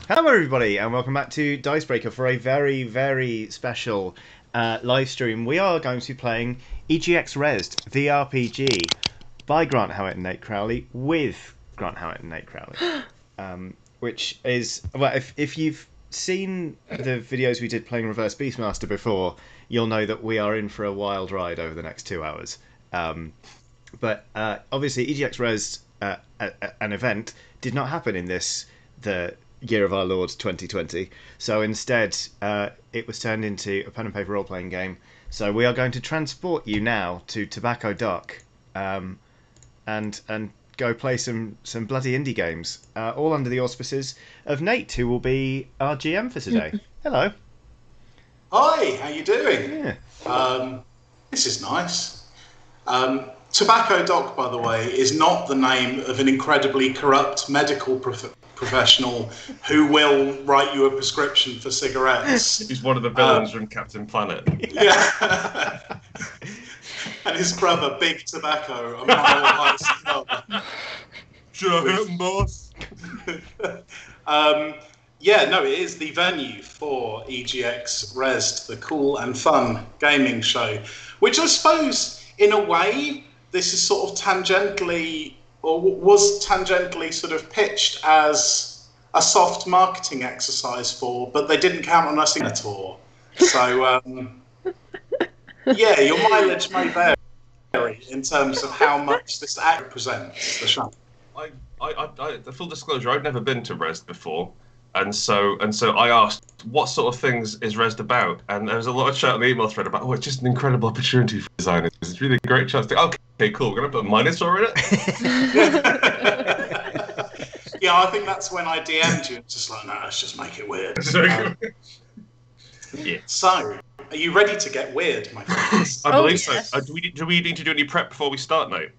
Hello everybody and welcome back to Dicebreaker for a very, very special live stream. We are going to be playing EGX Rezzed, the RPG, by Grant Howitt and Nate Crowley, with Grant Howitt and Nate Crowley. Which is, well, if you've seen the videos we did playing Reverse Beastmaster before, you'll know that we are in for a wild ride over the next 2 hours. But obviously EGX Rezzed, an event, did not happen in the year of our Lord 2020. So instead, it was turned into a pen and paper role-playing game. So we are going to transport you now to Tobacco Dock, and go play some bloody indie games, all under the auspices of Nate, who will be our GM for today. Hello. Hi, how you doing? Yeah. This is nice. Tobacco Doc, by the way, is not the name of an incredibly corrupt medical professional who will write you a prescription for cigarettes. He's one of the villains from Captain Planet. Yeah. And his brother, Big Tobacco, a mile high cigar. Should I hit him, boss? Yeah, no, it is the venue for EGX Rezzed, the cool and fun gaming show, which I suppose, in a way, this is sort of tangentially, or was tangentially sort of pitched as a soft marketing exercise for, but they didn't count on us in a tour. So, yeah, your mileage may vary in terms of how much this act represents the show. Full disclosure, I've never been to Rezzed before. And so I asked, what sort of things is Rezzed about? And there was a lot of chat on the email thread about, it's just an incredible opportunity for designers. It's really a great chance to, okay, cool, we're going to put a Minotaur in it? Yeah, I think that's when I DM'd you. It's just like, no, let's just make it weird. Yeah. So, are you ready to get weird, my friends? I believe yes. so. Do we need to do any prep before we start, mate?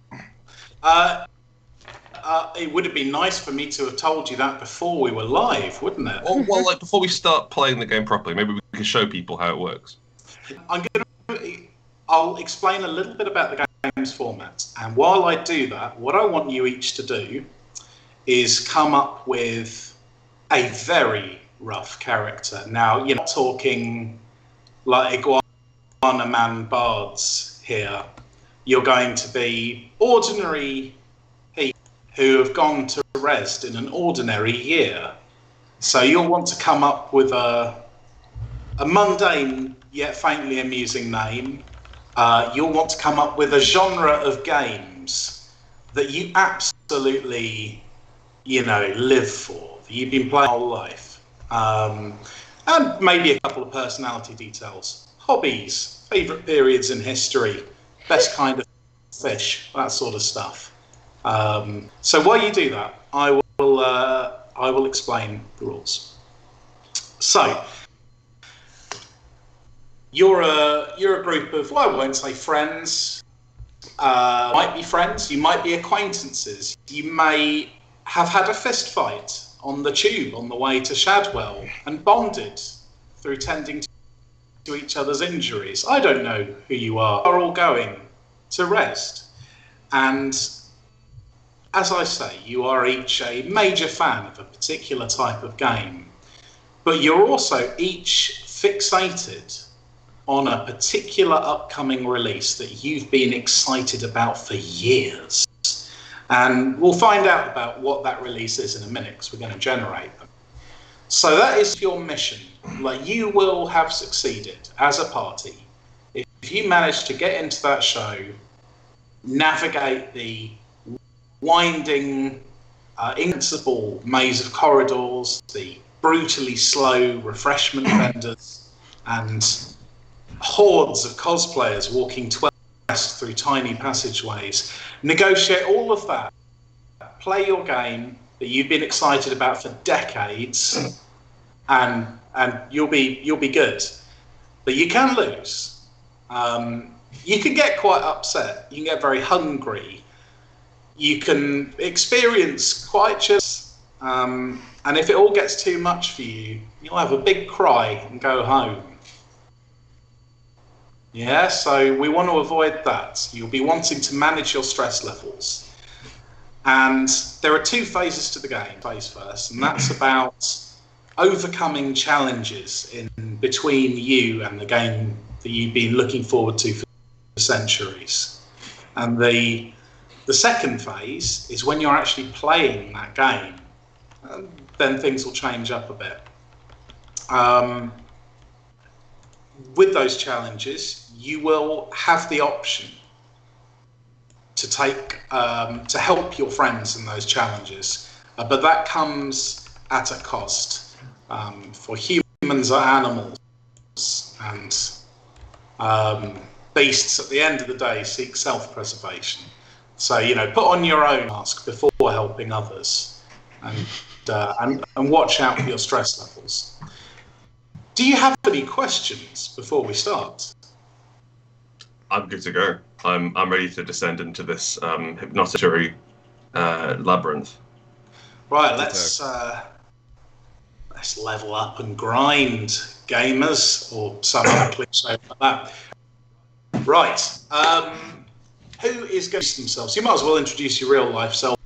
It would have been nice for me to have told you that before we were live, wouldn't it? Well, like before we start playing the game properly, maybe we can show people how it works. I'll explain a little bit about the game's format, and while I do that, what I want you each to do is come up with a very rough character. Now, you're not talking like Iguana Man bards here. You're going to be ordinary people who have gone to Rezzed in an ordinary year. So you'll want to come up with a mundane yet faintly amusing name. You'll want to come up with a genre of games that you absolutely, live for, that you've been playing your whole life. And maybe a couple of personality details. Hobbies, favourite periods in history, best kind of fish, that sort of stuff. So while you do that, I will explain the rules. So you're a group of, well, I won't say friends. Might be friends. You might be acquaintances. You may have had a fist fight on the tube on the way to Shadwell and bonded through tending to each other's injuries. I don't know who you are. We're all going to Rezzed, and as I say, you are each a major fan of a particular type of game, but you're also each fixated on a particular upcoming release that you've been excited about for years. And we'll find out about what that release is in a minute, because we're going to generate them. So that is your mission. Like, you will have succeeded as a party if you manage to get into that show, navigate the winding, invincible maze of corridors, the brutally slow refreshment vendors, and hordes of cosplayers walking west through tiny passageways. Negotiate all of that. Play your game that you've been excited about for decades, and you'll be good. But you can lose. You can get quite upset. You can get very hungry. You can experience quite chills, and if it all gets too much for you, you'll have a big cry and go home. Yeah, so we want to avoid that. You'll be wanting to manage your stress levels. And there are two phases to the game. Phase first, and that's about overcoming challenges in between you and the game that you've been looking forward to for centuries. And the second phase is when you're actually playing that game. Then things will change up a bit. With those challenges, you will have the option to take to help your friends in those challenges, but that comes at a cost. For humans or animals and beasts, at the end of the day, seek self-preservation. So, you know, put on your own mask before helping others, and watch out for your stress levels. Do you have any questions before we start? I'm good to go. I'm ready to descend into this hypnotic labyrinth. Right, let's level up and grind, gamers, or some other cliche like that. Right, who is going to introduce themselves? You might as well introduce your real life self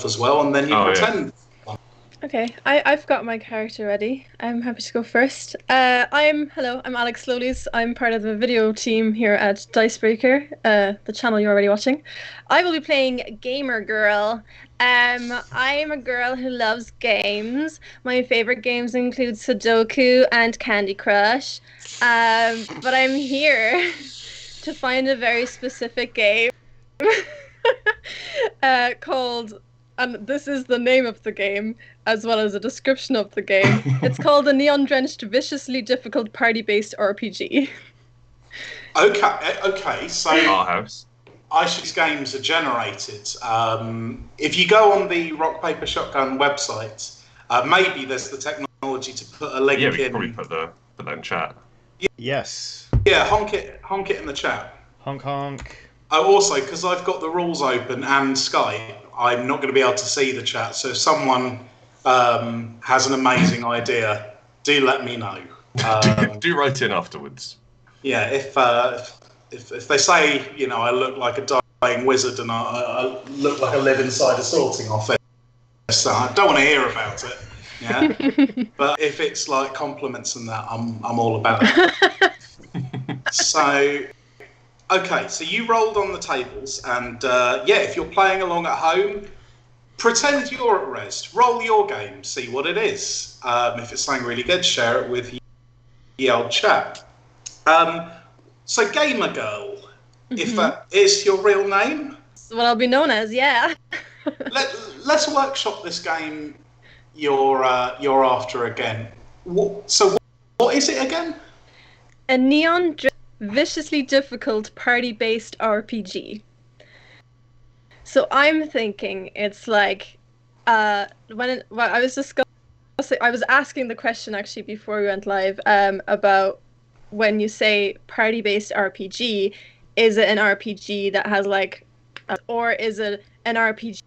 as well, and then you pretend. Yeah. Okay, I've got my character ready. I'm happy to go first. I'm Alex Lowleys. I'm part of the video team here at Dicebreaker, the channel you're already watching. I will be playing Gamer Girl. I'm a girl who loves games. My favorite games include Sudoku and Candy Crush. But I'm here to find a very specific game called, and this is the name of the game, as well as a description of the game. It's called a neon-drenched, viciously difficult party-based RPG. Okay, so Our house. these games are generated. If you go on the Rock Paper Shotgun website, maybe there's the technology to put a link in. Yeah, we could probably put that in chat. Yes. Yeah, honk it in the chat. Honk honk. Oh, also, because I've got the rules open and Skype, I'm not going to be able to see the chat. So if someone has an amazing idea, do let me know. Do write in afterwards. Yeah, if they say, you know, I look like a dying wizard and I look like I live inside a sorting office, so I don't want to hear about it. Yeah, but if it's like compliments and that, I'm all about it. So. Okay, so you rolled on the tables, and if you're playing along at home, pretend you're at Rezzed. Roll your game, see what it is. If it's something really good, share it with the old chat. So, Gamer Girl, if that is your real name, what I'll be known as, yeah. let's workshop this game you're after again. So, what is it again? A neon viciously difficult party-based RPG. So I'm thinking it's like I was asking the question actually before we went live about when you say party-based RPG, is it an RPG that has like, or is it an RPG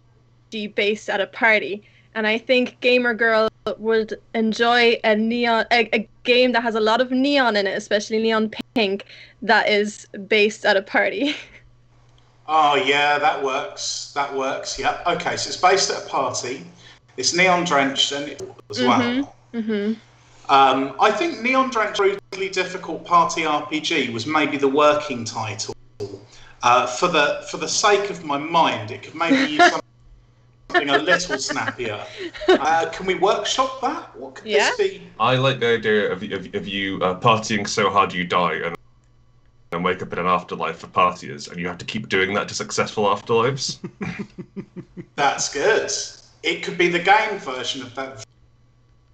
based at a party? And I think Gamer Girl would enjoy a game that has a lot of neon in it, especially neon pink, that is based at a party. Oh yeah, that works. Yeah. Okay, so it's based at a party. It's neon drenched and as well. Mm-hmm. I think neon drenched brutally difficult party RPG was maybe the working title. For the sake of my mind, it could maybe use something a little snappier. Can we workshop that? What could this be? I like the idea of you partying so hard you die and wake up in an afterlife for partiers, and you have to keep doing that to successful afterlives. That's good. It could be the game version of that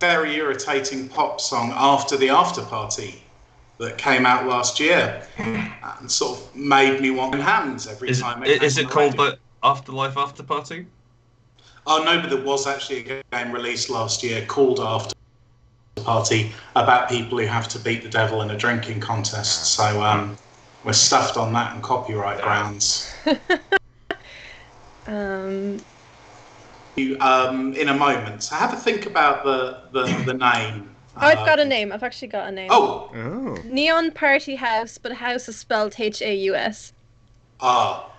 very irritating pop song After the After Party that came out last year and sort of made me want hands every time it came Is it called the Afterlife After Party? Oh no, but there was actually a game released last year called After Party about people who have to beat the devil in a drinking contest. So we're stuffed on that and copyright grounds. In a moment. So have a think about the name. I've got a name. I've actually got a name. Oh. Neon Party House, but house is spelled Haus. Ah,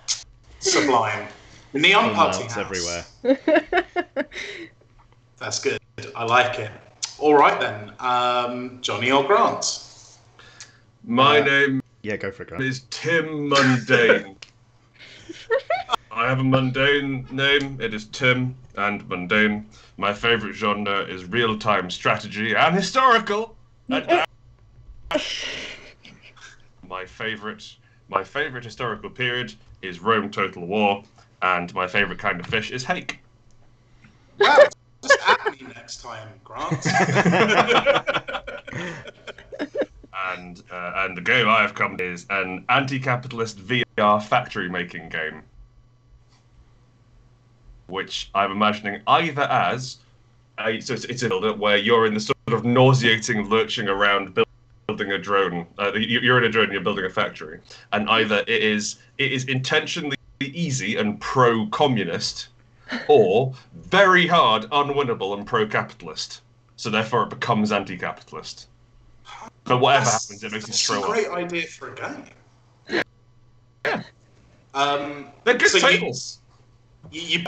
sublime. Neon Party House. Everywhere. That's good. I like it. All right then, Johnny or Grant? My name Yeah, go for it, Grant. is Tim Mundane. I have a mundane name. It is Tim and Mundane. My favourite genre is real-time strategy and historical. And my favourite historical period is Rome Total War, and my favourite kind of fish is hake. Well, just at me next time, Grant. And the game I have come to is an anti-capitalist VR factory making game, which I'm imagining either as it's a builder where you're in the sort of nauseating lurching around building a drone. You're in a drone and you're building a factory, and either it is intentionally easy and pro-communist, or very hard, unwinnable, and pro-capitalist. So therefore, it becomes anti-capitalist. But whatever happens, it makes you throw up. That's a great idea for a game. Yeah. They're good tables. You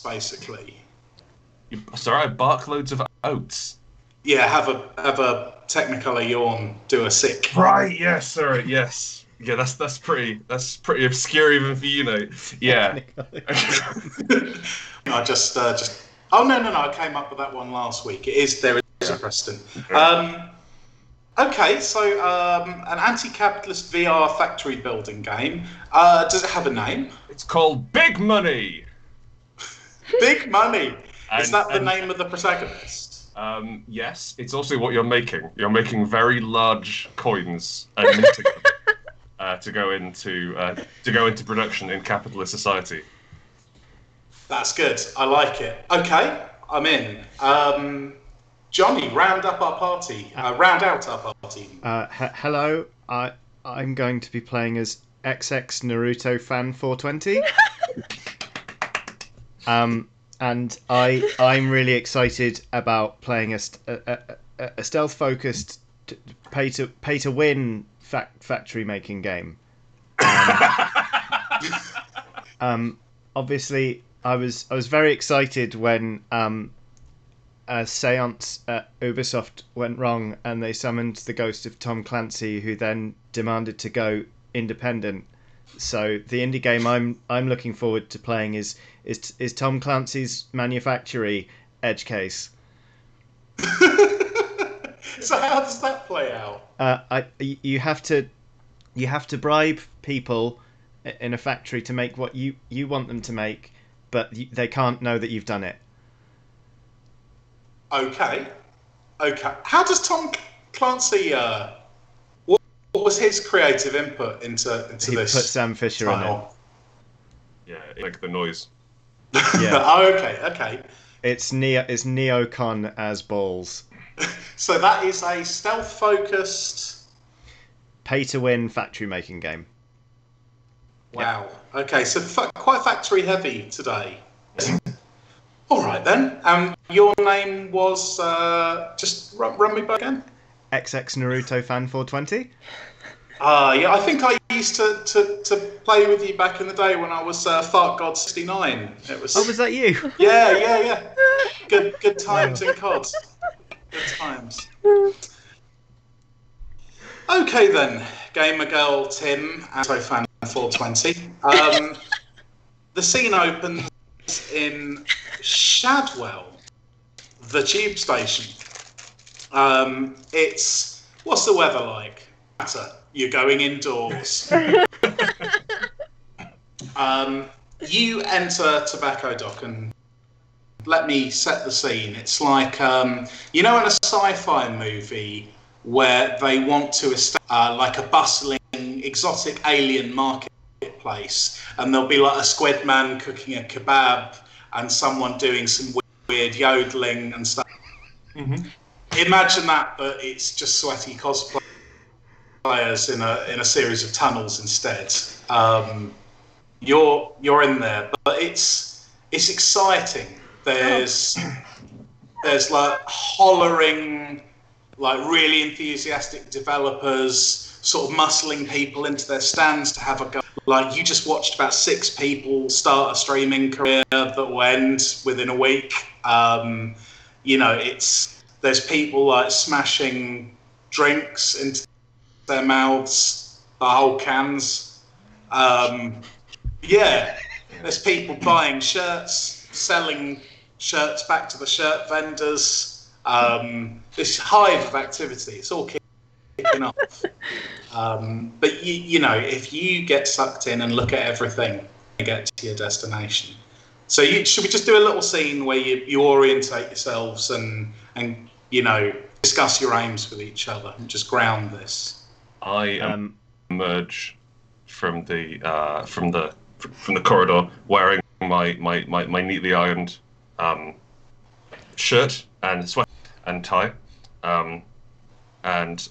basically. Sorry, I bark loads of oats. Yeah, have a Technicolor yawn, do a sick. Right. Yes. Sorry. Yes. Yeah. That's pretty obscure even for you, know. Yeah. I just. Oh no! I came up with that one last week. There is a precedent. Okay, so an anti-capitalist VR factory building game. Does it have a name? It's called Big Money. Big Money. Is that the name of the protagonist? Yes. It's also what you're making. You're making very large coins and minting them to go into production in capitalist society. That's good. I like it. Okay, I'm in. Johnny, round out our party. Hello, I'm going to be playing as XX Naruto Fan 420. And I'm really excited about playing a stealth-focused pay to win factory making game. Obviously, I was very excited when a seance at Ubisoft went wrong and they summoned the ghost of Tom Clancy, who then demanded to go independent. So the indie game I'm looking forward to playing is Tom Clancy's Manufactory Edge Case. So how does that play out? You have to bribe people in a factory to make what you want them to make, but they can't know that you've done it. Okay. How does Tom Clancy? What was his creative input into this? He put Sam Fisher title? in it. Yeah, like the noise. Yeah. Oh, okay. It's Neocon as balls. So that is a stealth-focused, pay-to-win factory-making game. Wow. Yeah. Okay, so quite factory-heavy today. All right then. Your name was just run me back again. XX Naruto Fan 420. Yeah, I think I used to play with you back in the day when I was Fart God 69. It was. Oh, was that you? Yeah. Good times in COD. Good times. Okay then, Gamer Girl Tim and Fan 420. The scene opens in Shadwell, the tube station. It's what's the weather like? You're going indoors. You enter Tobacco Dock, and let me set the scene. It's like in a sci-fi movie where they want to establish like a bustling, exotic alien marketplace, and there'll be like a squid man cooking a kebab and someone doing some weird yodeling and stuff. Mm-hmm. Imagine that, but it's just sweaty cosplayers in a series of tunnels instead. You're in there, but it's exciting. There's like hollering, like really enthusiastic developers sort of muscling people into their stands to have a go. Like you just watched about 6 people start a streaming career that will end within a week. There's people like smashing drinks into their mouths, the whole cans. Yeah, there's people buying shirts, selling shirts back to the shirt vendors. This hive of activity, it's all kicking off. But you know, if you get sucked in and look at everything, you get to your destination. So should we just do a little scene where you orientate yourselves and you know, discuss your aims with each other and just ground this? I emerge from the corridor wearing my neatly ironed shirt and sweater and tie, and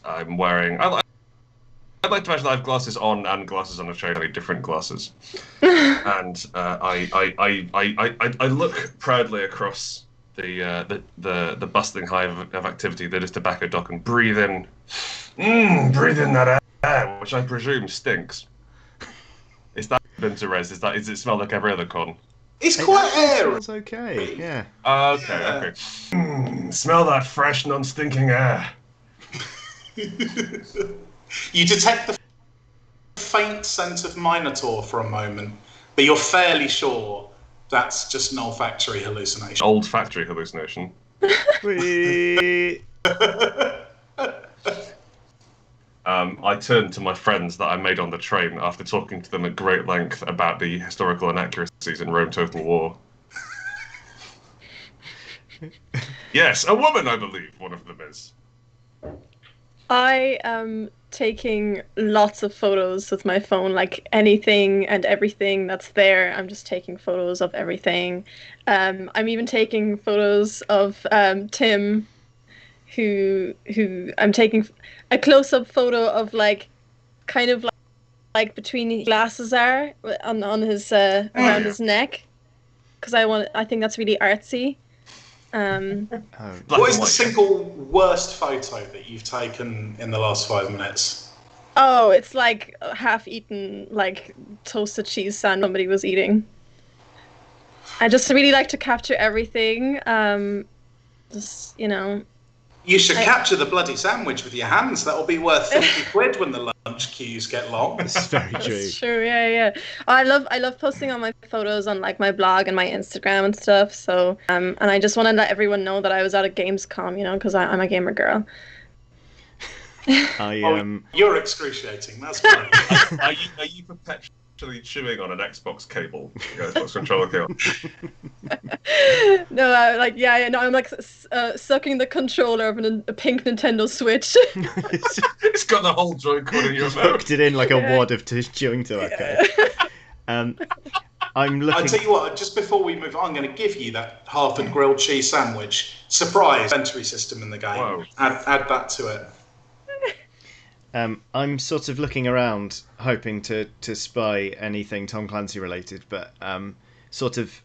I'm wearing. I'd like to imagine I have glasses on and glasses on a tray, different glasses, and I look proudly across the bustling hive of activity that is Tobacco Dock and breathe in that air, which I presume stinks. Is that been to Rez? Is it smell like every other con? It's quite airy. It's okay, yeah. Okay. Smell that fresh, non-stinking air. You detect the faint scent of Minotaur for a moment, but you're fairly sure that's just an olfactory hallucination. Olfactory hallucination. I turned to my friends that I made on the train after talking to them at great length about the historical inaccuracies in Rome Total War. Yes, a woman, I believe, one of them is. I am taking lots of photos with my phone, like anything and everything that's there. I'm just taking photos of everything. I'm even taking photos of Tim, who I'm taking a close-up photo of, like, kind of like between his glasses are on his around his neck, because I think that's really artsy. What is the single worst photo that you've taken in the last 5 minutes? Oh, it's like half-eaten, like, toasted cheese sandwich somebody was eating. I just really like to capture everything. Just, you know. You should capture the bloody sandwich with your hands. That'll be worth 50 quid when the lunch queues get long. That's very true. That's true, yeah. I love posting on my photos on, like, my blog and my Instagram and stuff. So, and I just want to let everyone know that I was at a Gamescom, you know, because I'm a gamer girl. You're excruciating. That's fine. Are you perpetually chewing on an Xbox cable? Xbox controller cable. No, I'm like sucking the controller of a pink Nintendo Switch. It's got the whole Joy-Con in your mouth. Poked it in like a wad of chewing tobacco. I'm looking. I tell you what, just before we move on, I'm going to give you that Harford grilled cheese sandwich. Surprise inventory system in the game. Whoa. Add that to it. I'm sort of looking around, hoping to spy anything Tom Clancy related, but sort of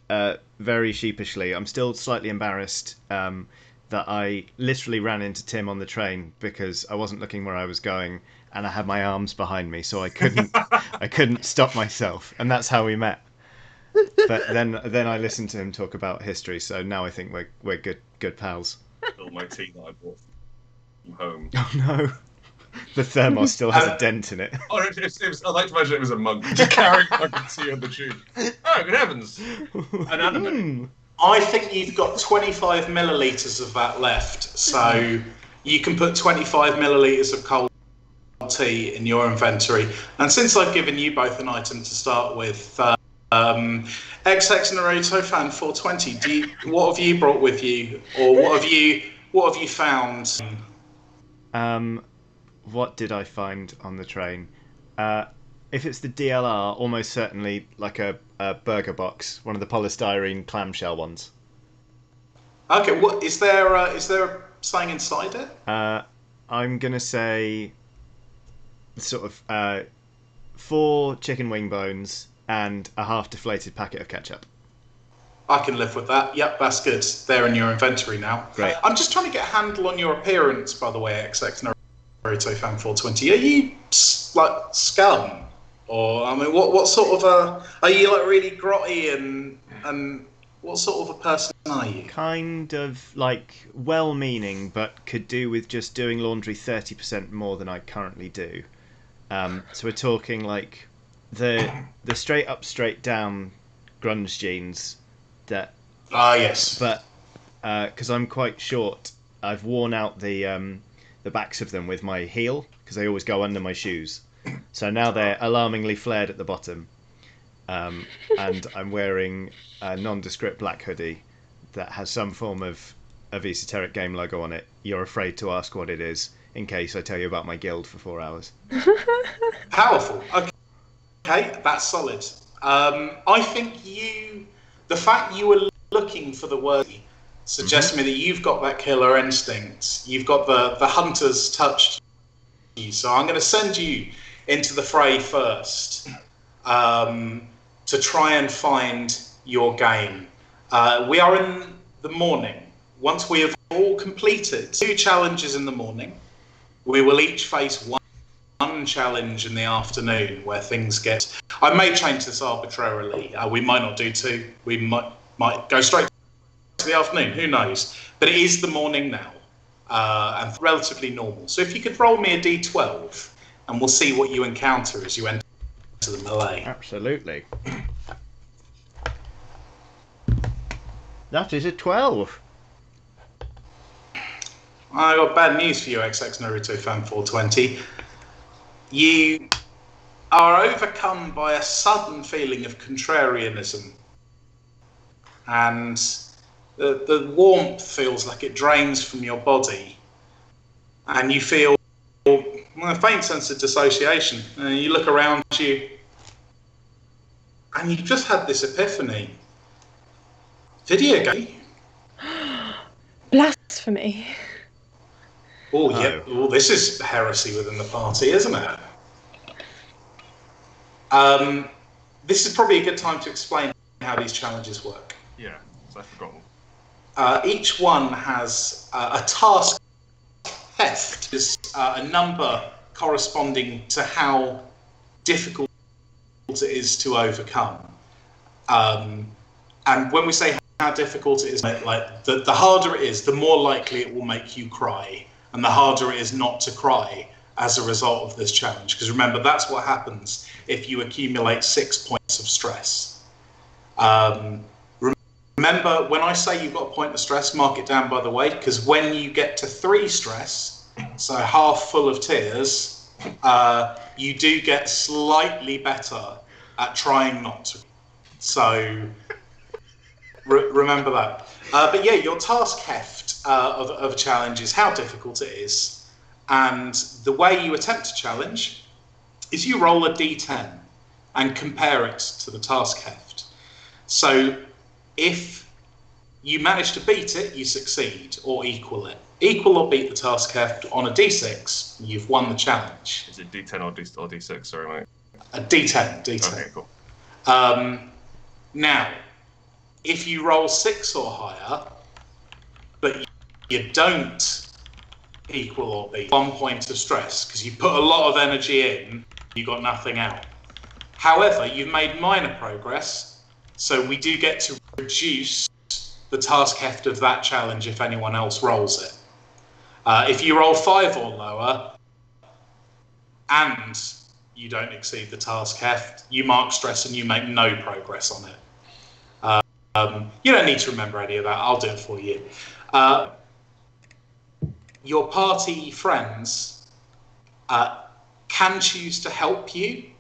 very sheepishly. I'm still slightly embarrassed that I literally ran into Tim on the train because I wasn't looking where I was going, and I had my arms behind me, so I couldn't stop myself, and that's how we met. But then I listened to him talk about history, so now I think we're good pals. All my tea that I bought from home. Oh no. The thermos still has a dent in it. Oh, it was, I like to imagine it was a monk just carrying fucking tea on the tube. Oh, good heavens! An anime. I think you've got 25 millilitres of that left, so you can put 25 millilitres of cold tea in your inventory. And since I've given you both an item to start with, XX Naruto Fan 420, what have you brought with you, or what have you found? What did I find on the train? If it's the DLR, almost certainly like a burger box, one of the polystyrene clamshell ones. Okay, what is there something inside it? I'm gonna say sort of 4 chicken wing bones and a half deflated packet of ketchup. I can live with that. Yep, that's good. They're in your inventory now. Great. I'm just trying to get a handle on your appearance, by the way, XX Naruto Fan 420. Are you like scum? Or I mean, what sort of are you like really grotty and What sort of a person are you? Kind of like well-meaning, but could do with just doing laundry 30% more than I currently do. So we're talking like the straight up, straight down grunge jeans that. Ah, yes. But because I'm quite short, I've worn out the backs of them with my heel because they always go under my shoes. So now they're alarmingly flared at the bottom. And I'm wearing a nondescript black hoodie that has some form of esoteric game logo on it. You're afraid to ask what it is in case I tell you about my guild for 4 hours. Powerful. Okay, that's solid. I think the fact you were looking for the word suggests to me that you've got that killer instinct. You've got the hunter's touch to you. So I'm going to send you into the fray first. To try and find your game. We are in the morning. Once we have all completed 2 challenges in the morning, we will each face one challenge in the afternoon where things get... I may change this arbitrarily. We might not do 2. We might go straight to the afternoon. Who knows? But it is the morning now, and relatively normal. So if you could roll me a d12, and we'll see what you encounter as you enter to the melee. Absolutely. That is a 12. I got bad news for you, XX Naruto Fan 420. You are overcome by a sudden feeling of contrarianism, and the warmth feels like it drains from your body, and you feel a faint sense of dissociation. And you look around you, and you've just had this epiphany. Video game? Blasphemy. Oh, yeah. Oh, this is heresy within the party, isn't it? This is probably a good time to explain how these challenges work. Yeah, I've forgotten. Each one has a task heft, is a number corresponding to how difficult it is to overcome. And when we say how difficult it is, like the harder it is, the more likely it will make you cry, and the harder it is not to cry as a result of this challenge. Because remember, that's what happens if you accumulate 6 points of stress. Remember, when I say you've got a point of stress, mark it down, by the way, because when you get to 3 stress, so half full of tears, you do get slightly better at trying not to. So remember that. But yeah, your task heft of a challenge is how difficult it is. And the way you attempt a challenge is you roll a d10 and compare it to the task heft. So if you manage to beat it, you succeed, or equal it. Equal or beat the task heft on a d6, you've won the challenge. Is it D10 or D6? Sorry, mate. A d10. Okay, cool. Now, if you roll 6 or higher, but you don't equal or beat 1 point of stress, because you put a lot of energy in, you got nothing out. However, you've made minor progress, so we do get to reduce the task heft of that challenge if anyone else rolls it. If you roll 5 or lower, and you don't exceed the task heft, you mark stress and you make no progress on it. You don't need to remember any of that, I'll do it for you. Your party friends can choose to help you.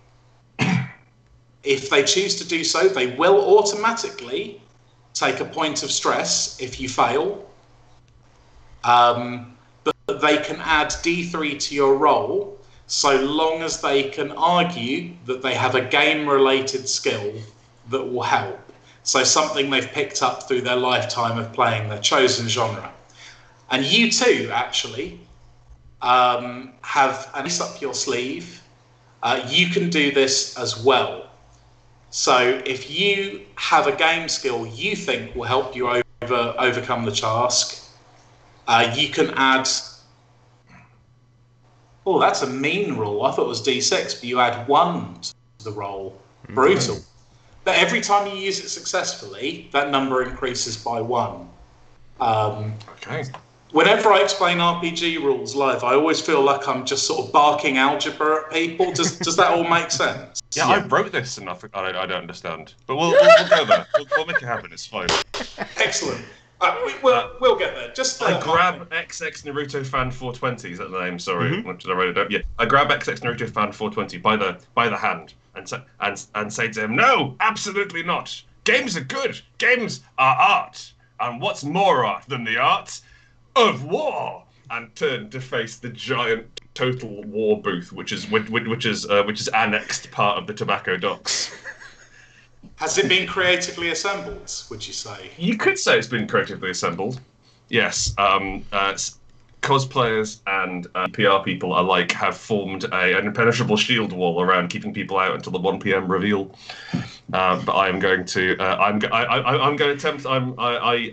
If they choose to do so, they will automatically take a point of stress if you fail. But they can add D3 to your roll so long as they can argue that they have a game-related skill that will help. So something they've picked up through their lifetime of playing their chosen genre. And you too, actually, have an ace up your sleeve. You can do this as well. So if you have a game skill you think will help you overcome the task, you can add... Oh, that's a mean roll. I thought it was D6, but you add 1 to the roll. Brutal. But every time you use it successfully, that number increases by 1. Okay. Whenever I explain RPG rules live, I always feel like I'm just sort of barking algebra at people. Does that all make sense? Yeah, I wrote this and I don't understand. But we'll go there. We'll make it happen. It's fine. Excellent. We'll get there. Just I grab XX Naruto Fan 420. Is that the name? Sorry, did I write it down? Yeah. I grab XX Naruto Fan 420 by the hand and say to him, "No, absolutely not. Games are good. Games are art. And what's more art than the art of war?" And turn to face the giant Total War booth, which is annexed part of the tobacco docks. Has it been creatively assembled, would you say? You could say it's been creatively assembled. Yes. Cosplayers and PR people alike have formed an impenetrable shield wall around, keeping people out until the 1 p.m. reveal. But I am going to. I'm going to attempt. I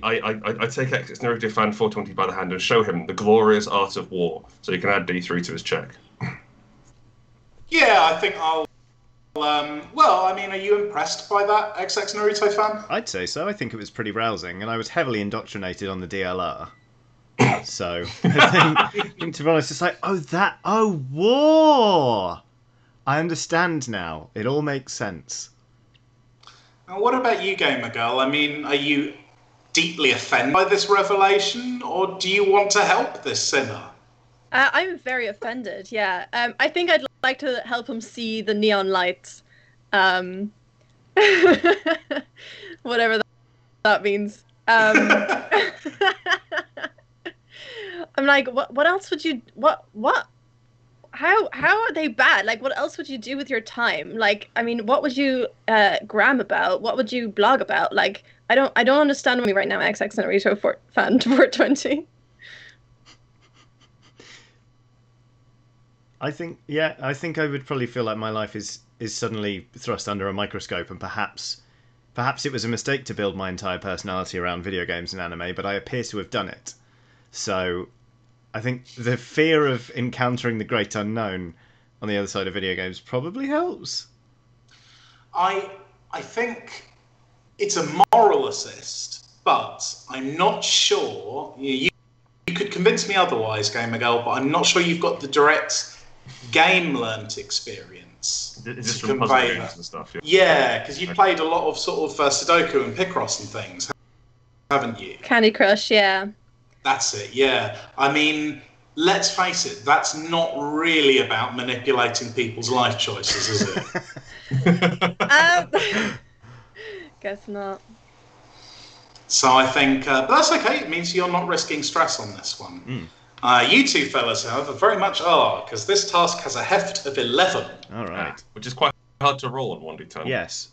take XX Naruto Fan 420 by the hand and show him the glorious art of war, so he can add D3 to his check. Yeah, I think I'll. Well, I mean, are you impressed by that, XX Naruto Fan? I'd say so. I think it was pretty rousing, and I was heavily indoctrinated on the DLR. So, I think to be honest, it's like, war! I understand now. It all makes sense. And what about you, Gamer Girl? I mean, are you deeply offended by this revelation, or do you want to help this sinner? I'm very offended, yeah. I think I'd like to help him see the neon lights. Whatever that means. I'm like, what else would you, what? How are they bad? Like, what else would you do with your time? Like, I mean, what would you gram about? What would you blog about? Like, I don't understand me right now, XX Naruto Fan 420. I think I would probably feel like my life is suddenly thrust under a microscope, and perhaps it was a mistake to build my entire personality around video games and anime, but I appear to have done it. So I think the fear of encountering the great unknown on the other side of video games probably helps. I think it's a moral assist, but I'm not sure. You could convince me otherwise, Gamer Girl, but I'm not sure you've got the direct game learnt experience. Is this from puzzle games and stuff? Yeah, because you've played a lot of sort of Sudoku and Picross and things, haven't you? Candy Crush, yeah. That's it, yeah. I mean, let's face it, that's not really about manipulating people's life choices, is it? Guess not. So I think, but that's okay. It means you're not risking stress on this one. You two fellas, however, very much are, because this task has a heft of 11. All right. Which is quite hard to roll on 1d10. Yes.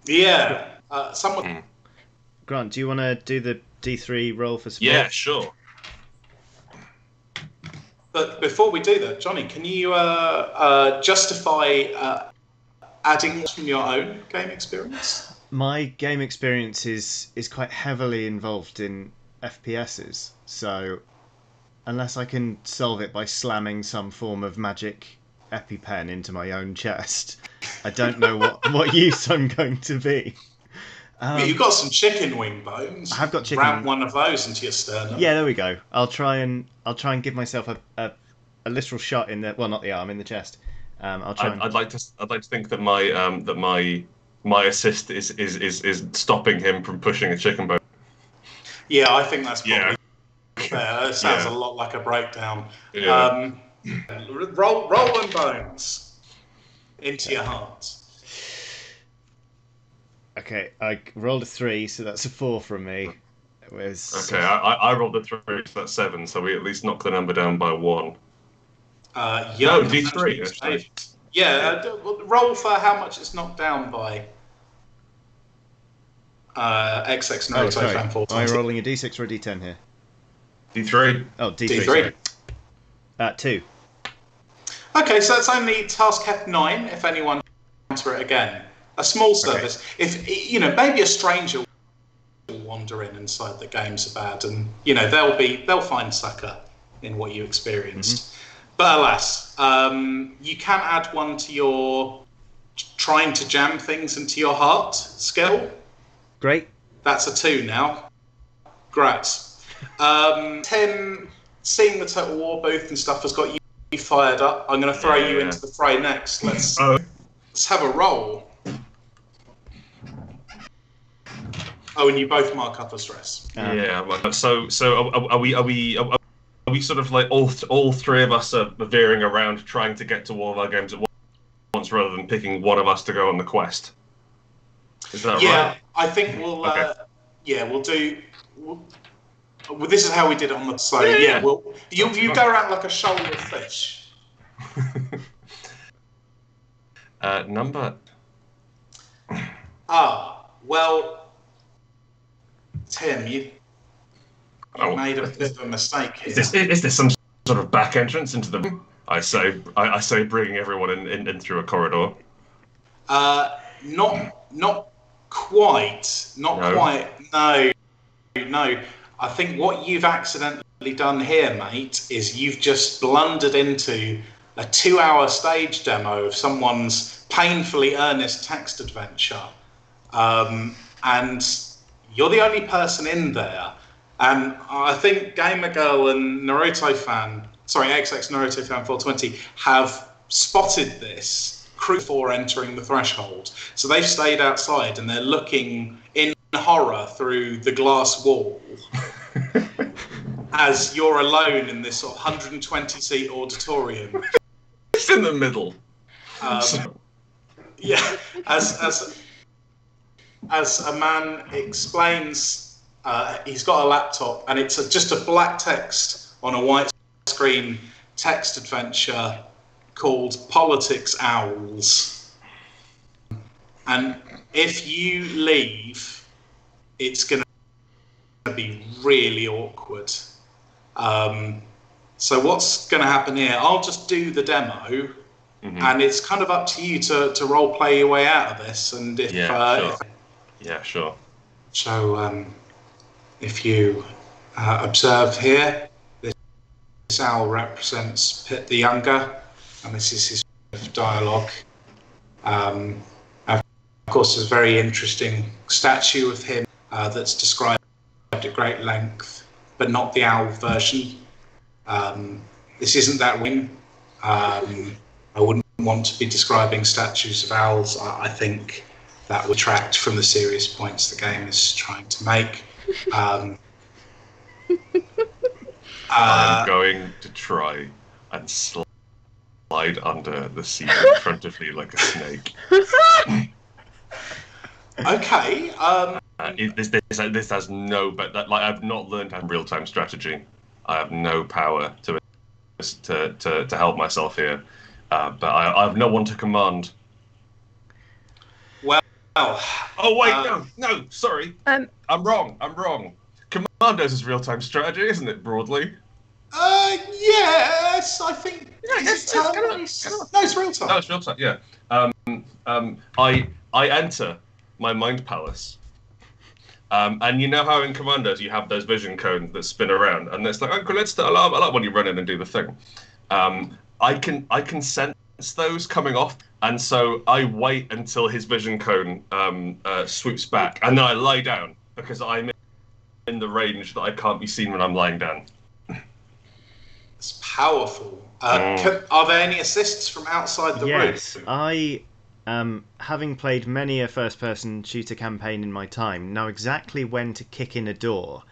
Yeah. Someone. Grant, do you want to do the D3 roll for support? Yeah, sure. But before we do that, Johnny, can you justify adding from your own game experience? My game experience is quite heavily involved in FPSs, so unless I can solve it by slamming some form of magic EpiPen into my own chest, I don't know what use I'm going to be. You've got some chicken wing bones. I have got chicken. Ram one of those into your sternum. Yeah, there we go. I'll try and give myself a literal shot in the, well, not the arm, in the chest. I'll try. I'd like to think that my assist is stopping him from pushing a chicken bone. Yeah, I think that's probably fair. It sounds a lot like a breakdown. Yeah. Rolling bones into your heart. Okay, I rolled a 3, so that's a 4 from me. Okay, I rolled a 3, so that's 7. So we at least knock the number down by 1. No, D3. Actually. Yeah, roll for how much it's knocked down by. XX Naruto Fan 420. Am I rolling a D6 or a D10 here? D3. Oh, D3. 2. Okay, so that's only task heft 9. If anyone enter it again, a small service. Okay. If maybe a stranger will wander in inside the games are bad, and they'll find succor in what you experienced. But alas, you can add one to your trying to jam things into your heart skill. Great. That's a 2 now. Great. Tim, seeing the Total War booth and stuff has got you fired up. I'm going to throw you into the fray next. Let's have a roll. Oh, and you both mark up a stress. Yeah. So are we sort of like all three of us are veering around trying to get to all of our games at once rather than picking one of us to go on the quest? Is that right? Yeah, I think we'll. Okay. We'll do. Well, this is how we did it on the. So you go around like a shoal of fish. Number. Well, Tim, you made a bit of a mistake here. Is this some sort of back entrance into the room? I say, bringing everyone in through a corridor. Not quite. Not quite. No. I think what you've accidentally done here, mate, is you've just blundered into a 2-hour stage demo of someone's painfully earnest text adventure. And you're the only person in there. And I think Gamer Girl and Naruto fan, XX Naruto fan 420 have spotted this crew before entering the threshold. So they've stayed outside and they're looking in horror through the glass wall as you're alone in this sort of 120-seat auditorium. It's in the middle. Yeah, as a man explains, he's got a laptop and it's just a black text on a white screen text adventure called Politics Owls. And if you leave, it's going to be really awkward. So what's going to happen here? I'll just do the demo, and it's kind of up to you to role play your way out of this. And if sure. So if you observe here, this owl represents Pitt the Younger, and this is his dialogue. Of course, there's a very interesting statue of him that's described at great length, but not the owl version. This isn't that wing. I wouldn't want to be describing statues of owls. I think that would detract from the serious points the game is trying to make. I'm going to try and slide under the seat in front of me like a snake. Okay. This has no, but like I've not learned real-time strategy. I have no power to help myself here, but I have no one to command. Well. Oh wait, no, sorry. I'm wrong. Commandos is real-time strategy, isn't it? Broadly. Yes, I think. Yeah, it's No, it's real-time. No, it's real-time. Yeah. I enter my mind palace. And you know how in Commandos you have those vision cones that spin around, and it's like, oh, let's start alarm when you run in and do the thing. I can sense those coming off, and so I wait until his vision cone swoops back, and then I lie down because I'm in the range that I can't be seen when I'm lying down. It's powerful. Are there any assists from outside the room? Yes, I. Having played many a first-person shooter campaign in my time, know exactly when to kick in a door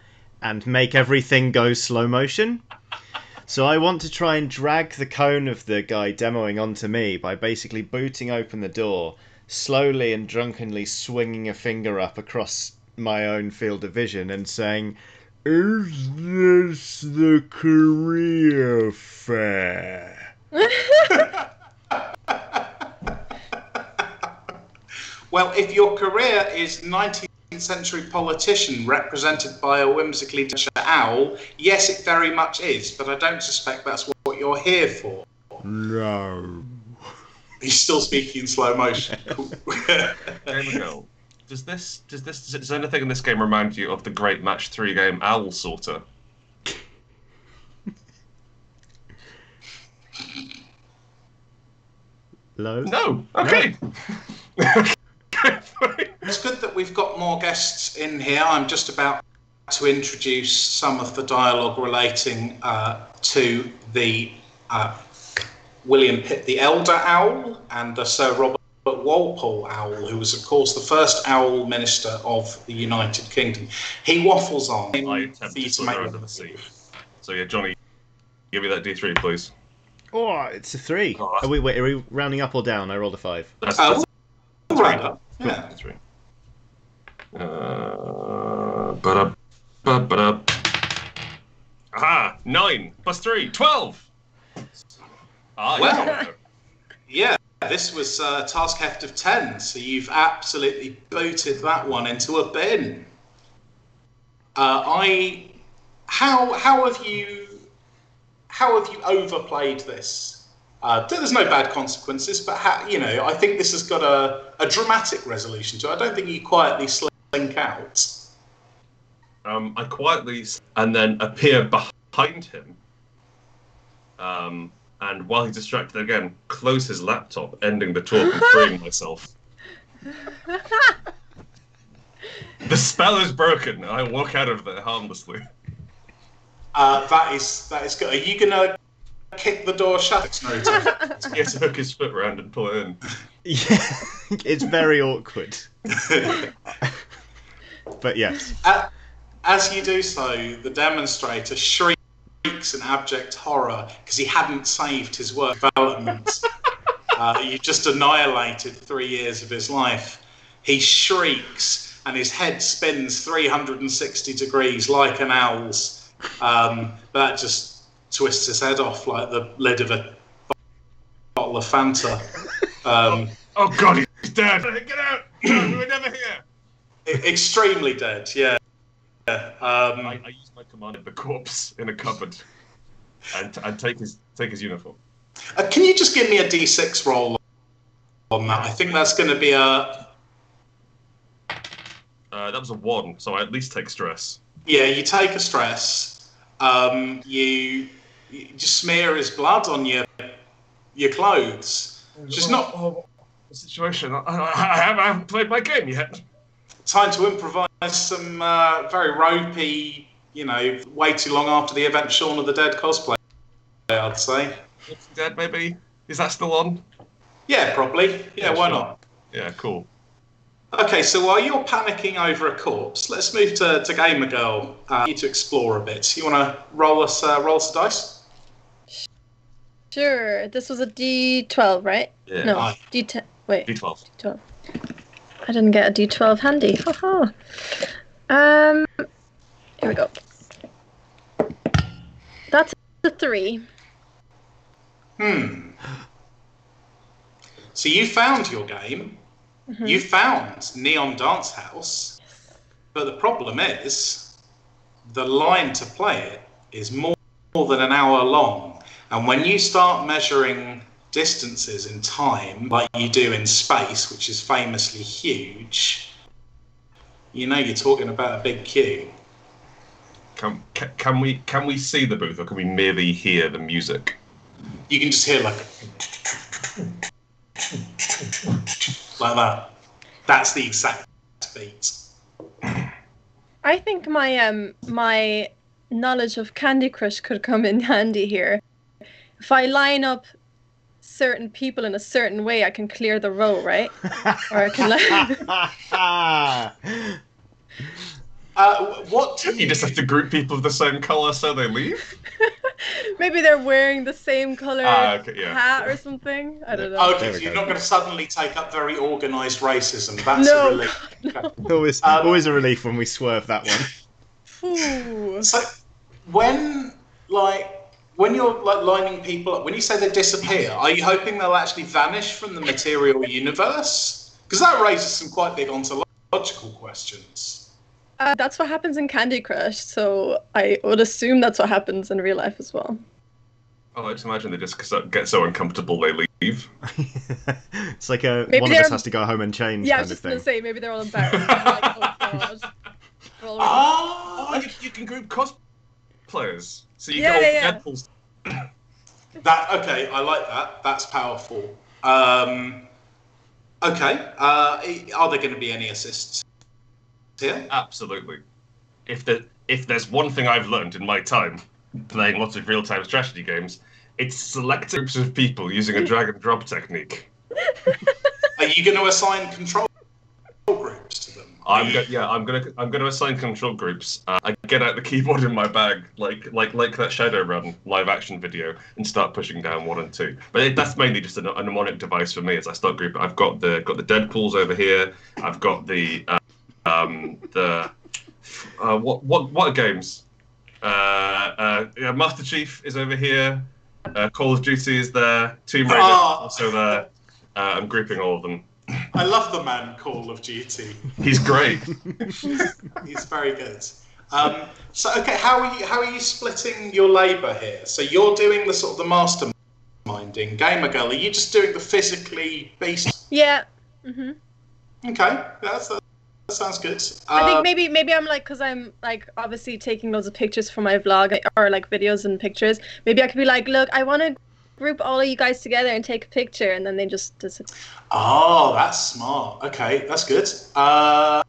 and make everything go slow motion. So I want to try and drag the cone of the guy demoing onto me by basically booting open the door, slowly and drunkenly swinging a finger up across my own field of vision and saying, "Is this the career fair?" Well, if your career is 19th century politician represented by a whimsically owl, yes, it very much is, but I don't suspect that's what you're here for. No. He's still speaking in slow motion. There we go. Does anything in this game remind you of the great Match 3 game Owl Sorter? Lows? No. Okay. It's good that we've got more guests in here. I'm just about to introduce some of the dialogue relating to the William Pitt the Elder Owl and the Sir Robert Walpole Owl, who was, of course, the first Owl Minister of the United Kingdom. He waffles on. I attempt to swim under the sea. So yeah, Johnny, give me that D3, please. Oh, it's a 3. Oh, are we rounding up or down? I rolled a 5. That's Round right. up. Cool. Yeah. D3. Aha! 9 plus 3, 12! Well, yeah, this was a task heft of 10, so you've absolutely booted that one into a bin. How have you overplayed this? There's no bad consequences, but I think this has got a dramatic resolution to it. I don't think you quietly slink out. I quietly and then appear behind him. And while he's distracted again, close his laptop, ending the talk and freeing myself. The spell is broken. I walk out of there harmlessly. That is good. Are you gonna kick the door shut? No time. He has to hook his foot around and pull it in. Yeah, it's very awkward. But yes. As you do so, the demonstrator shrieks in abject horror because he hadn't saved his work development. You just annihilated 3 years of his life. He shrieks and his head spins 360 degrees like an owl's. That just twists his head off like the lid of a bottle of Fanta. Oh God, he's dead! Get out! We were never here. Extremely dead, yeah. I use my command of the corpse in a cupboard and take his uniform. Can you just give me a D6 roll on that? I think that's going to be a... that was a 1, so I at least take stress. Yeah, you take a stress. You just smear his blood on your clothes. Just not... The situation. I haven't played my game yet. Time to improvise some very ropey, way too long after the event Shaun of the Dead cosplay, I'd say. Dead, maybe? Is that still on? Yeah, probably. Yeah, why sure. not? Yeah, cool. Okay, so while you're panicking over a corpse, let's move to Gamer Girl. You need to explore a bit. You want to roll us a dice? Sure. This was a D12, right? Yeah. No, D10. Wait. D12. D12. I didn't get a D12 handy. Haha. Here we go. That's a 3. So you found your game. Mm-hmm. You found Neon Dance House. But the problem is, the line to play it is more than an hour long. And when you start measuring distances in time, like you do in space, which is famously huge, you're talking about a big queue. Can we see the booth, or can we merely hear the music? You can just hear like that. That's the exact beat. I think my my knowledge of Candy Crush could come in handy here. If I line up certain people in a certain way, I can clear the row, right? Or I can what do you just have to group people of the same colour so they leave? Maybe they're wearing the same colour hat or something. I don't know. Okay, so you're not going to suddenly take up very organised racism. That's a relief. No. Always a relief when we swerve that one. So when you're lining people up, when you say they disappear, are you hoping they'll actually vanish from the material universe? Because that raises some quite big ontological questions. That's what happens in Candy Crush, so I would assume that's what happens in real life as well. Oh, I just imagine they just get so uncomfortable they leave. It's like one of us has to go home and change. Yeah, I was just going to say, maybe they're all embarrassed. You can group cosplayers. So you get Deadpool's. Okay, I like that. That's powerful. Okay. Are there going to be any assists here? Absolutely. If there's one thing I've learned in my time playing lots of real-time strategy games, it's select groups of people using a drag and drop technique. Are you going to assign control groups to them? I'm gonna assign control groups. I get out the keyboard in my bag, like that Shadowrun live action video, and start pushing down 1 and 2. But that's mainly just a mnemonic device for me as I start grouping. I've got the Deadpools over here. I've got what games? Master Chief is over here. Call of Duty is there. Tomb Raider is also there. I'm grouping all of them. I love the man Call of Duty. He's great. He's very good. So okay, how are you splitting your labour here? So you're doing the sort of the masterminding, Gamer Girl. Are you just doing the physically based? Yeah. Mhm. Okay, that sounds good. I think maybe I'm like, because I'm like obviously taking loads of pictures for my vlog or like videos and pictures. Maybe I could be like, look, I want to group all of you guys together and take a picture, and then they just. Oh, that's smart. Okay, that's good. XX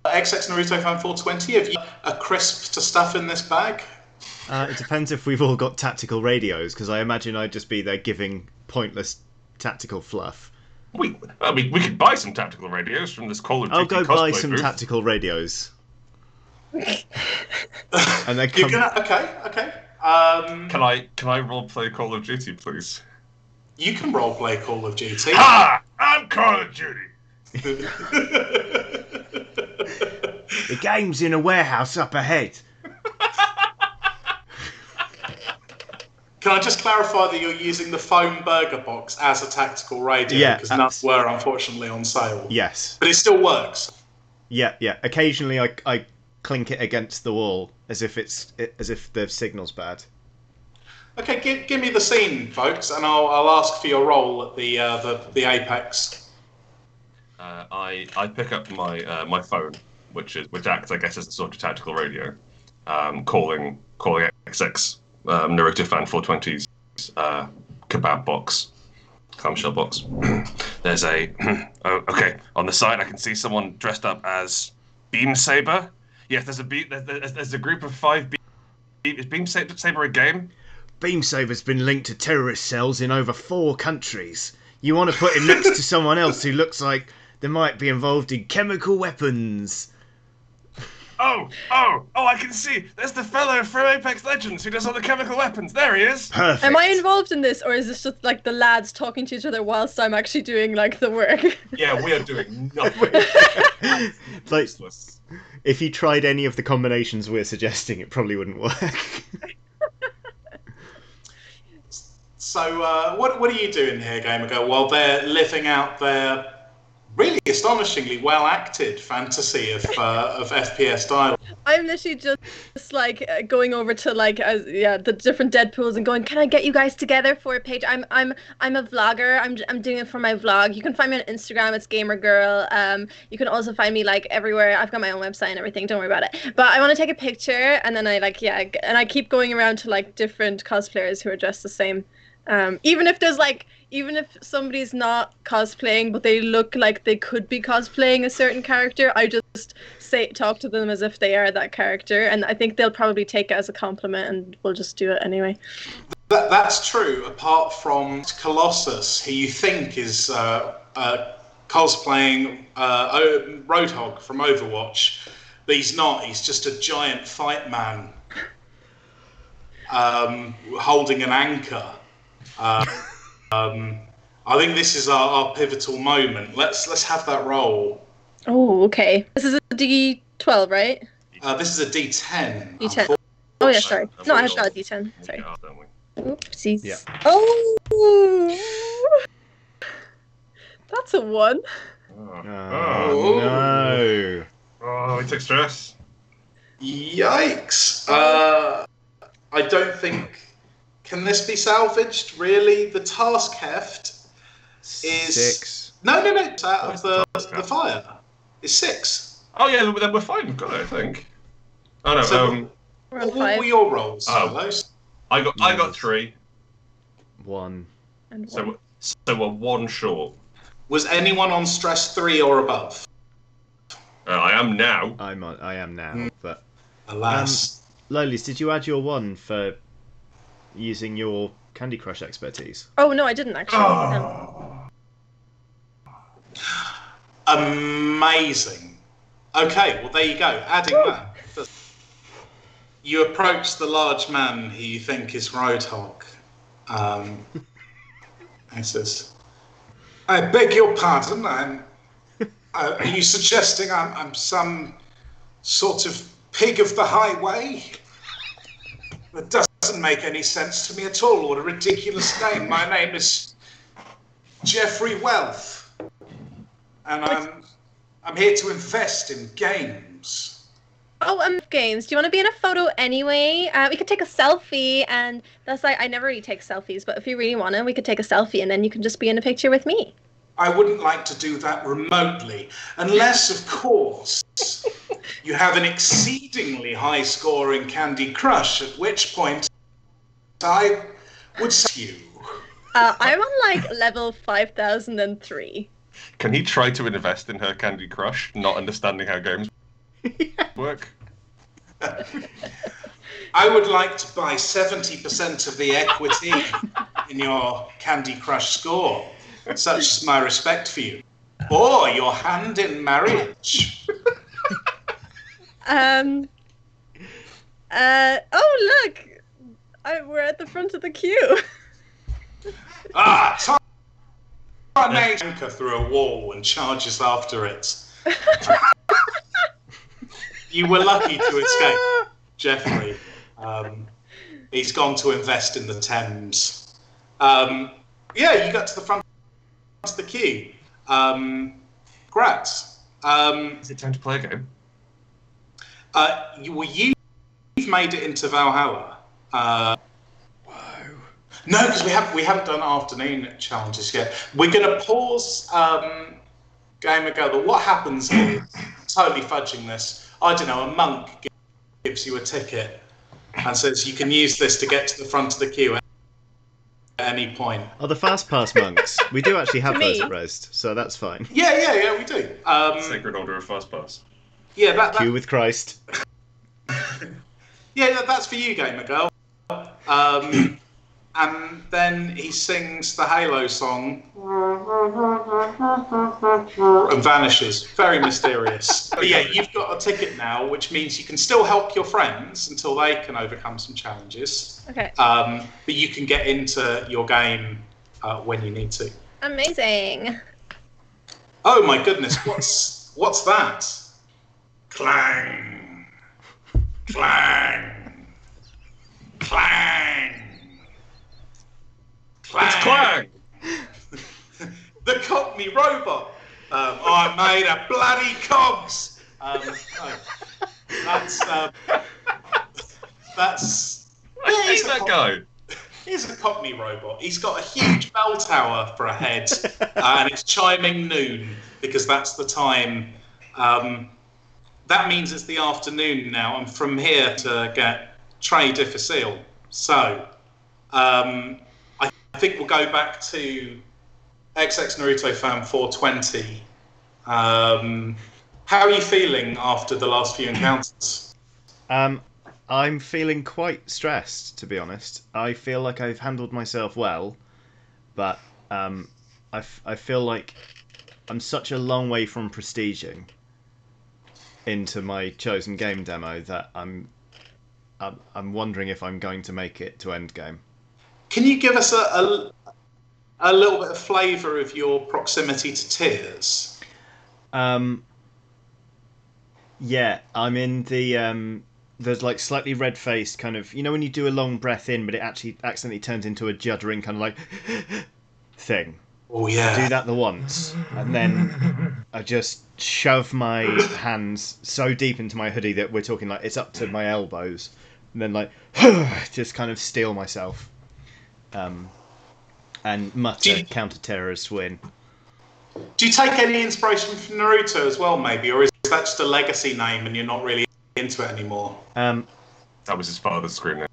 Naruto Fan 420, have you a crisp to stuff in this bag? It depends if we've all got tactical radios, because I imagine I'd just be there giving pointless tactical fluff. We could buy some tactical radios from this Call of Duty. I'll go buy some booth. tactical radios. And then You're gonna okay. Can I roleplay Call of Duty, please? You can roleplay Call of Duty. Ha! I'm Call of Duty. The game's in a warehouse up ahead. Can I just clarify that you're using the foam burger box as a tactical radio? Yeah, because none were unfortunately on sale. Yes. But it still works. Yeah. Occasionally I clink it against the wall as if the signal's bad. Okay, give me the scene, folks, and I'll ask for your role at the Apex. I pick up my phone, which acts, I guess, as a sort of tactical radio, calling XX Naruto Fan 420's kebab box, clamshell box. There's okay, on the side I can see someone dressed up as Beam Saber. Yes, there's a group of 5 Is Beam Saber a game? Beam Saber's been linked to terrorist cells in over 4 countries. You want to put him next to someone else who looks like they might be involved in chemical weapons. Oh, I can see. There's the fellow from Apex Legends who does all the chemical weapons. There he is. Perfect. Am I involved in this, or is this just like the lads talking to each other whilst I'm actually doing like the work? Yeah, we are doing nothing. Like, if you tried any of the combinations we're suggesting, it probably wouldn't work. So, what are you doing here, Gamer Girl, while they're living out their really astonishingly well-acted fantasy of FPS dialogue? I'm literally just like going over to like the different Deadpools and going, can I get you guys together for a page? I'm a vlogger. I'm doing it for my vlog. You can find me on Instagram. It's Gamer Girl. You can also find me like everywhere. I've got my own website and everything. Don't worry about it. But I want to take a picture, and then I keep going around to like different cosplayers who are dressed the same. Even if somebody's not cosplaying, but they look like they could be cosplaying a certain character, I just talk to them as if they are that character, and I think they'll probably take it as a compliment, and we'll just do it anyway. That's true, apart from Colossus, who you think is cosplaying Roadhog from Overwatch, but he's not. He's just a giant fight man holding an anchor. I think this is our pivotal moment. Let's have that roll. Oh, okay. This is a D12, right? This is a D10. D10. Oh yeah, sorry. No, I have got a D10. Sorry. Oopsies. Yeah. Oh, that's a 1. Oh no! Oh, he took stress. Yikes! I don't think. Can this be salvaged? Really? The task heft is 6. No. It's out of the fire. It's 6. Oh yeah, then we're fine. We've got it, I think. Oh no. So We're on what 5. were your rolls? Oh. Fellows? I got 3. 1. And 1. So So we're one short. Was anyone on stress 3 or above? I am now. I am now, but Alas. Lolies, did you add your 1 for using your Candy Crush expertise? Oh no, I didn't actually. Amazing. Okay, well there you go. Adding that. You approach the large man who you think is Roadhog. He says, "I beg your pardon. Are you suggesting I'm some sort of pig of the highway? That doesn't make any sense to me at all. What a ridiculous name. My name is Jeffrey Wealth, and I'm here to invest in games." Oh, games. Do you want to be in a photo anyway? We could take a selfie, and that's like I never really take selfies, but if you really want to, we could take a selfie, and then you can just be in a picture with me. I wouldn't like to do that remotely, unless, of course, you have an exceedingly high score in Candy Crush, at which point I would say you. I'm on like level 5003. Can he try to invest in her Candy Crush, not understanding how games work? I would like to buy 70% of the equity in your Candy Crush score. Such is my respect for you. Or your hand in marriage. Oh look, we're at the front of the queue. Tornado anchor through a wall and charges after it. You were lucky to escape, Jeffrey. He's gone to invest in the Thames. Yeah, you got to the front of the queue. Congrats. Is it time to play a game? You've made it into Valhalla. Whoa. No, because we haven't done afternoon challenges yet. We're going to pause Game of Go. What happens is, totally fudging this, I don't know, a monk gives you a ticket and says you can use this to get to the front of the queue at any point. Oh, the Fast Pass monks. We do actually have To those me. at Rezzed, so that's fine. Yeah, we do. Sacred Order of Fast Pass. Yeah, that Queue with Christ. yeah, that's for you, Gamer Girl. And then he sings the Halo song and vanishes. Very mysterious. But yeah, you've got a ticket now, which means you can still help your friends until they can overcome some challenges. Okay. But you can get into your game when you need to. Amazing. Oh my goodness, what's that? Clang. Clang. Clang. It's Clang! The Cockney robot. I made a bloody cogs. That's. I hate that guy. He's a Cockney robot. He's got a huge bell tower for a head, and it's chiming noon because that's the time. That means it's the afternoon now, and from here to get Très difficile. So, I think we'll go back to XX Naruto Fan 420. How are you feeling after the last few encounters? I'm feeling quite stressed, to be honest. I feel like I've handled myself well, but I feel like I'm such a long way from prestiging into my chosen game demo that I'm wondering if I'm going to make it to endgame. Can you give us a little bit of flavour of your proximity to tears? Yeah, I'm in the there's like slightly red-faced kind of, you know when you do a long breath in but it actually accidentally turns into a juddering kind of like thing. Oh yeah. I do that the once and then I just shove my hands so deep into my hoodie that we're talking like it's up to my elbows and then like just kind of steel myself. And mutter counter-terrorist win. Do you take any inspiration from Naruto as well, maybe, or is that just a legacy name and you're not really into it anymore? That was his father's screen name.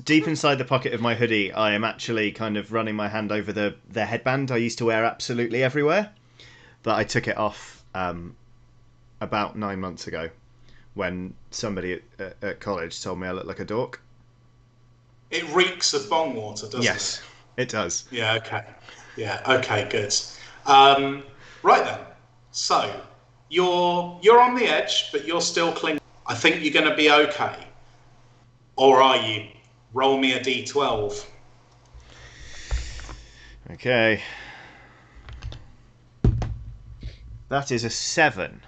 deep inside the pocket of my hoodie, I am actually kind of running my hand over the headband I used to wear absolutely everywhere, but I took it off about 9 months ago when somebody at college told me I looked like a dork. It reeks of bong water, doesn't it? Yes, it does. Yeah. Okay. Yeah. Okay. Good. Right then. So you're on the edge, but you're still clinging. I think you're going to be okay. Or are you? Roll me a d12. Okay. That is a 7.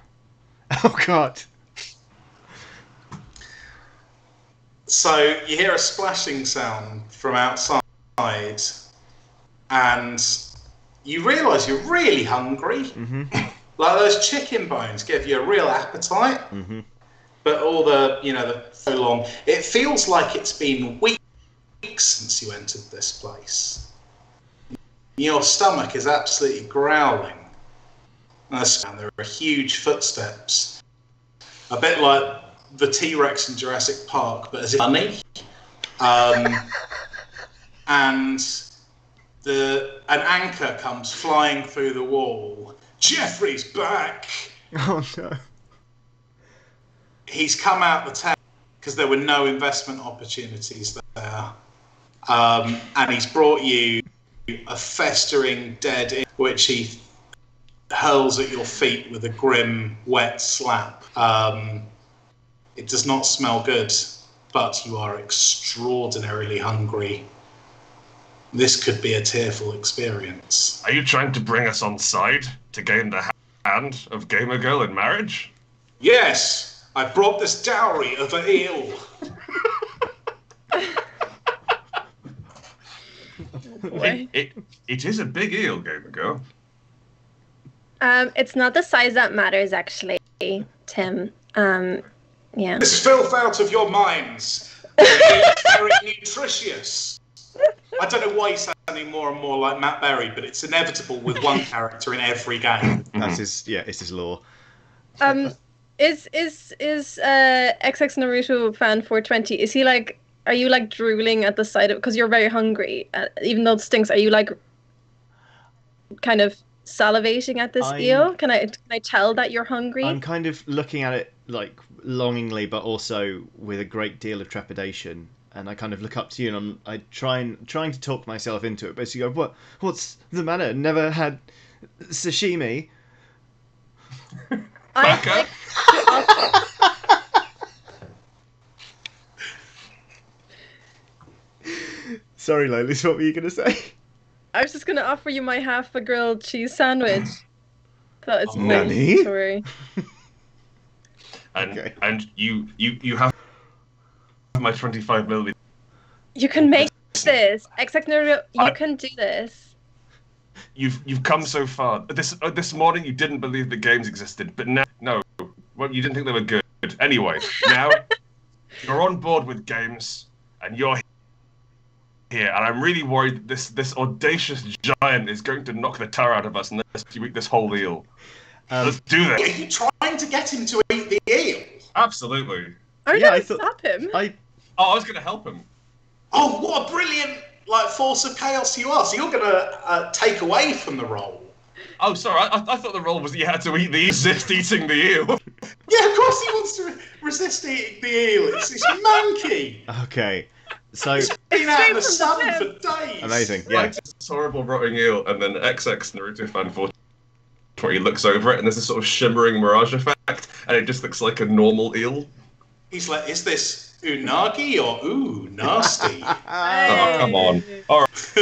Oh, God. So you hear a splashing sound from outside, and you realise you're really hungry. Mm-hmm. Like those chicken bones give you a real appetite. Mm-hmm. But all the so long, it feels like it's been weeks since you entered this place. Your stomach is absolutely growling. And there are huge footsteps, a bit like the T-Rex in Jurassic Park, but as if funny. And an anchor comes flying through the wall. Jeffrey's back. Oh no. He's come out the town because there were no investment opportunities there. And he's brought you a festering dead eel, which he hurls at your feet with a grim, wet slap. It does not smell good, but you are extraordinarily hungry. This could be a tearful experience. Are you trying to bring us on side to gain the hand of Gamer Girl in marriage? Yes! I brought this dowry of an eel. It is a big eel, Gamer Girl. It's not the size that matters, actually, Tim. Yeah. This filth out of your minds. It's very nutritious. I don't know why he's sounding more and more like Matt Berry, but it's inevitable with one character in every game. That's it's his law. Is XX Naruto fan 420? Is he like? Are you like drooling at the sight of? Because you're very hungry, even though it stinks. Are you like kind of salivating at this eel? Can I tell that you're hungry? I'm kind of looking at it like longingly, but also with a great deal of trepidation. And I kind of look up to you, and I trying to talk myself into it. Basically, go, what's the matter? Never had sashimi. Sorry, Lolis, what were you going to say? I was just going to offer you my half a grilled cheese sandwich. That is Nani? Sorry. And you have my 25 milliliters. You can make this. XX Naruto, you can do this. You've come so far. This morning you didn't believe that games existed, but now well, you didn't think they were good. Anyway, now you're on board with games, and you're here, and I'm really worried that this audacious giant is going to knock the tar out of us unless you eat this whole eel. Let's do this. Are you trying to get him to eat the eel? Absolutely. Are you going to stop him? I was going to help him. Oh, what a brilliant force of chaos you are! So you're going to take away from the role. Oh, sorry. I thought the role was that you had to eat resist eating the eel. Yeah, of course he wants to resist eating the eel. It's monkey. Okay, so it's been out in the sun for days. Amazing. Yeah. Like this horrible rotting eel, and then XX Naruto fan 420 looks over it, and there's this sort of shimmering mirage effect, and it just looks like a normal eel. He's like, "Is this unagi or ooh nasty?" Oh, come on. All right.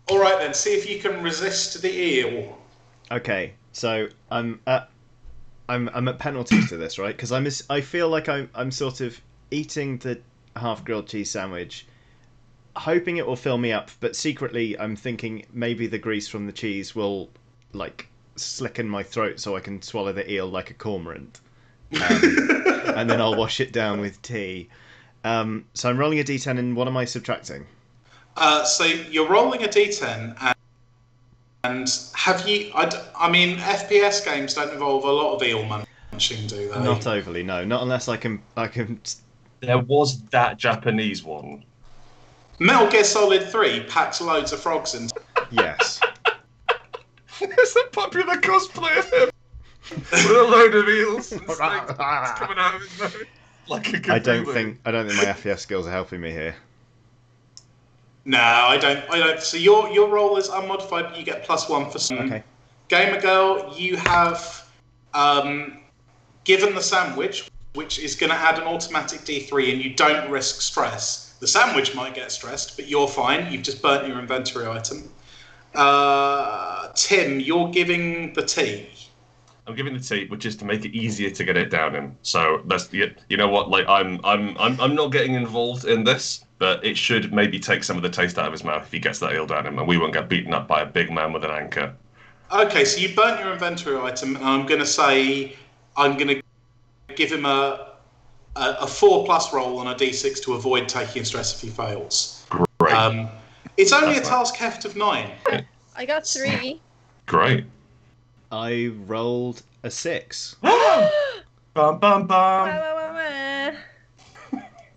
All right then. See if you can resist the eel. Okay, so I'm at penalties to this, right? Because I feel like I'm sort of eating the half grilled cheese sandwich, hoping it will fill me up, but secretly I'm thinking maybe the grease from the cheese will like slicken my throat so I can swallow the eel like a cormorant, and then I'll wash it down with tea. So I'm rolling a d10, and what am I subtracting? So you're rolling a d10, and have you? I mean, FPS games don't involve a lot of eel munching, do they? Not overly, no. Not unless I can There was that Japanese one. Metal Gear Solid 3 packs loads of frogs in. Yes. It's a popular cosplay of him with a load of eels and snakes coming out of his nose like a Cthulhu. I don't think my FES skills are helping me here. No, I don't. So your roll is unmodified, but you get +1 for some. Okay. Gamer Girl, you have given the sandwich, which is going to add an automatic D3, and you don't risk stress. The sandwich might get stressed, but you're fine. You've just burnt your inventory item. Tim, you're giving the tea. I'm giving the tea, which is to make it easier to get it down in. So that's you know what? Like I'm not getting involved in this, but it should maybe take some of the taste out of his mouth if he gets that eel down him, and we won't get beaten up by a big man with an anchor. Okay, so you burnt your inventory item, and I'm going to give him a 4+ roll on a D6 to avoid taking stress if he fails. Great. It's only a task heft of 9. I got 3. Great. I rolled a 6. Bum bum bum. Wah.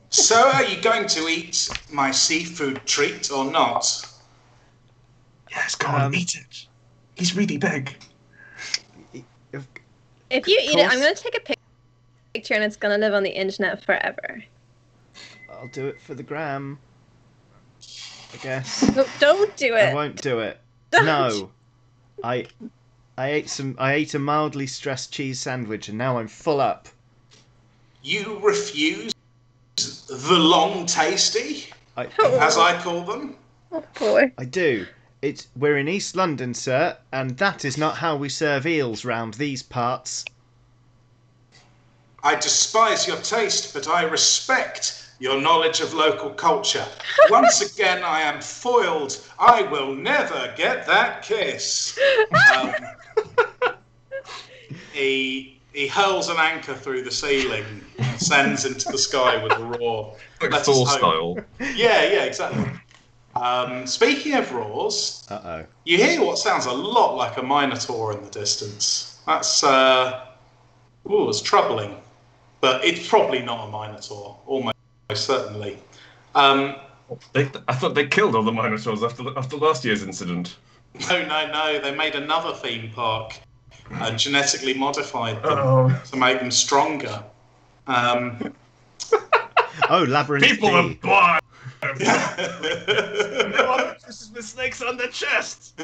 So, are you going to eat my seafood treat or not? Yes, go on, eat it. He's really big. If you eat it, I'm going to take a picture and it's going to live on the internet forever. I'll do it for the gram, I guess. No, don't do it. I won't do it. Don't. No. I ate a mildly stressed cheese sandwich and now I'm full up. You refuse the long tasty, as I call them? Oh boy. I do. We're in East London, sir, and that is not how we serve eels round these parts. I despise your taste, but I respect your knowledge of local culture. Once again, I am foiled. I will never get that kiss. He hurls an anchor through the ceiling and sends into the sky with a roar. Like Thor style. Yeah, exactly. Speaking of roars, you hear what sounds a lot like a minotaur in the distance. That's it's troubling, but it's probably not a minotaur, almost certainly. I thought they killed all the minotaurs after last year's incident. No, they made another theme park and genetically modified them to make them stronger. Labyrinth People D. are blind. This is with snakes on their chest.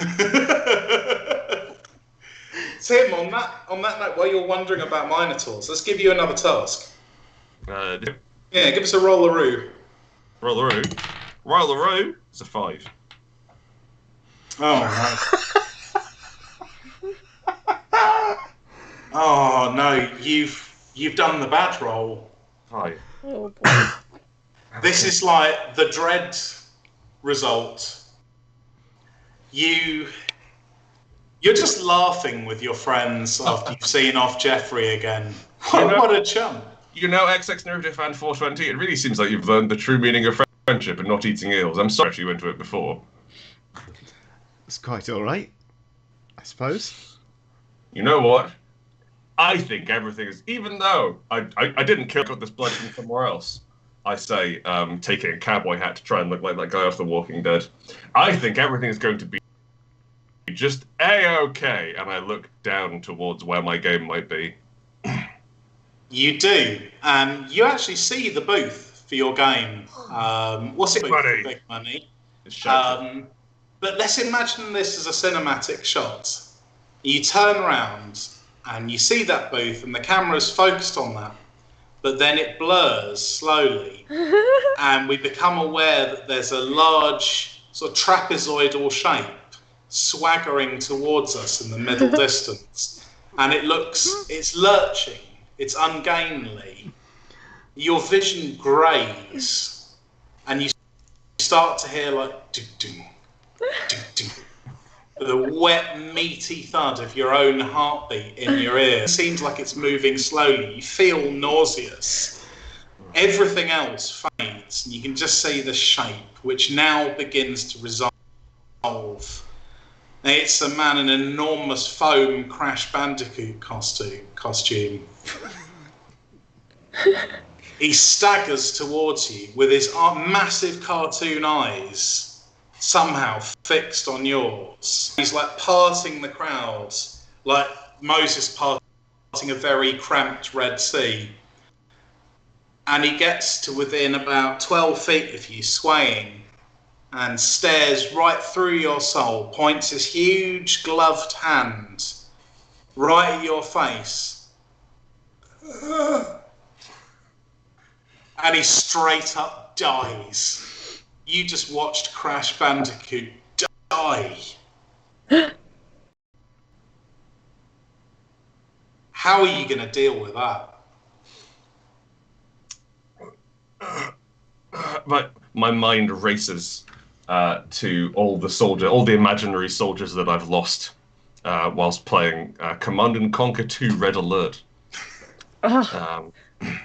Tim, on that note, while you're wondering about minotaurs, let's give you another task. Yeah, give us a rollaroo. Rollaroo. It's a 5. Oh no! Oh no! You've done the bad roll. 5. Oh boy. This is like the dread result. You're just laughing with your friends after you've seen off Jeffrey again. What a chump. You know, XX Naruto fan 420, it really seems like you've learned the true meaning of friendship and not eating eels. I'm sorry if you went to it before. It's quite alright, I suppose. You know what? I think everything is, even though I didn't kill this blood from somewhere else, I say, taking a cowboy hat to try and look like that guy off The Walking Dead. I think everything is going to be just A-okay, and I look down towards where my game might be. You do, and you actually see the booth for your game. What's it? Big money. But let's imagine this as a cinematic shot. You turn around and you see that booth, and the camera's focused on that. But then it blurs slowly, and we become aware that there's a large sort of trapezoidal shape swaggering towards us in the middle distance. And it's lurching, it's ungainly. Your vision greys, and you start to hear like ding, ding, ding, the wet, meaty thud of your own heartbeat in your ear. It seems like it's moving slowly. You feel nauseous. Everything else fades, and you can just see the shape, which now begins to resolve. It's a man in an enormous foam Crash Bandicoot costume. He staggers towards you with his massive cartoon eyes somehow fixed on yours. He's like parting the crowd, like Moses parting a very cramped Red Sea. And he gets to within about 12 feet of you, swaying, and stares right through your soul, points his huge gloved hand right at your face. And he straight up dies. You just watched Crash Bandicoot die. How are you going to deal with that? My mind races to all the imaginary soldiers that I've lost whilst playing Command and Conquer 2 Red Alert. Oh,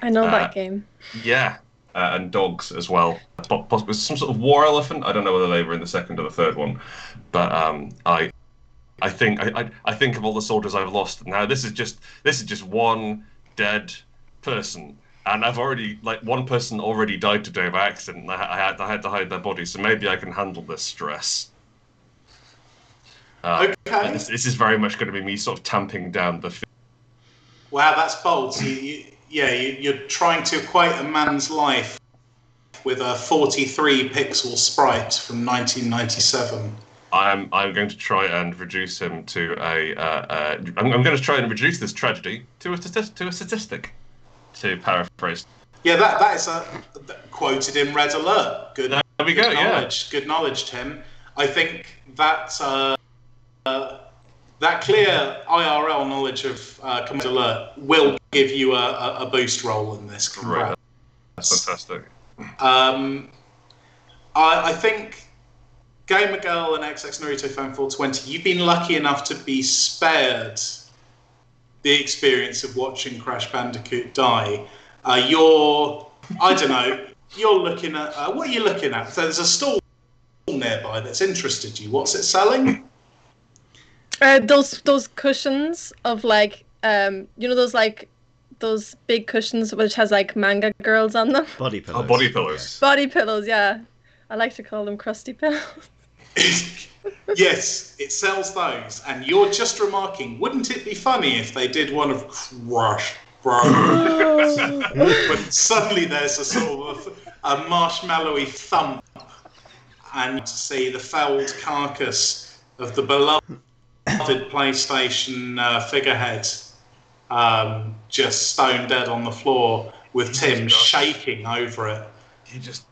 I know that game. Yeah, and dogs as well. Possibly some sort of war elephant. I don't know whether they were in the second or the third one, but I think of all the soldiers I've lost. Now this is just one dead person. And I've already, one person already died today by accident, and I had to hide their body, so maybe I can handle this stress. Okay. This is very much going to be me sort of tamping down the... Wow, that's bold. So you're trying to equate a man's life with a 43-pixel sprite from 1997. I'm going to try and reduce him to I'm going to try and reduce this tragedy to a statistic. To paraphrase. Yeah, that is quoted in Red Alert. Good. There we go. Knowledge. Good knowledge, Tim. I think that that clear IRL knowledge of Command Alert will give you a boost roll in this. Great. That's fantastic. I think Gamer Girl and XX Naruto Fan 420, you've been lucky enough to be spared the experience of watching Crash Bandicoot die. You're looking at, what are you looking at? So there's a stall nearby that's interested you. What's it selling? Those cushions of those big cushions which has manga girls on them. Body pillows. Oh, body pillows. Body pillows, yeah. I like to call them crusty pillows. Yes, it sells those, and you're just remarking, wouldn't it be funny if they did one of Crash Bandicoot? But suddenly there's a sort of a marshmallowy thump, and to see the fouled carcass of the beloved PlayStation figurehead just stone dead on the floor with Tim shaking over it. He just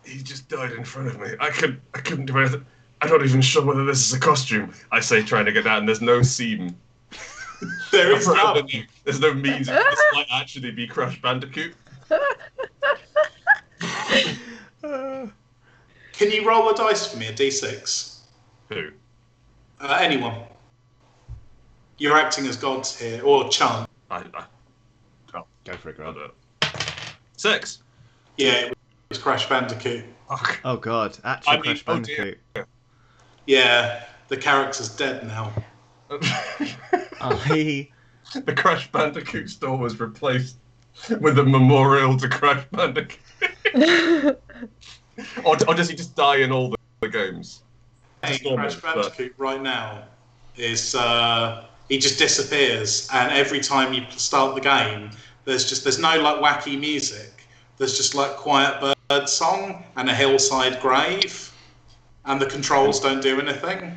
died in front of me. I couldn't do anything. I'm not even sure whether this is a costume, I say, trying to get down. There's no seam. There is none. There's no means of this might actually be Crash Bandicoot. Can you roll a dice for me, a d6? Who? Anyone. You're acting as gods here, or Chan. Go for it, Grant. 6. Yeah, it was Crash Bandicoot. Oh god, actual Crash Bandicoot. Yeah, the character's dead now. The Crash Bandicoot store was replaced with a memorial to Crash Bandicoot. or does he just die in all the games? Crash Bandicoot right now is he just disappears, and every time you start the game, there's no wacky music. There's just quiet bird song and a hillside grave, and the controls don't do anything.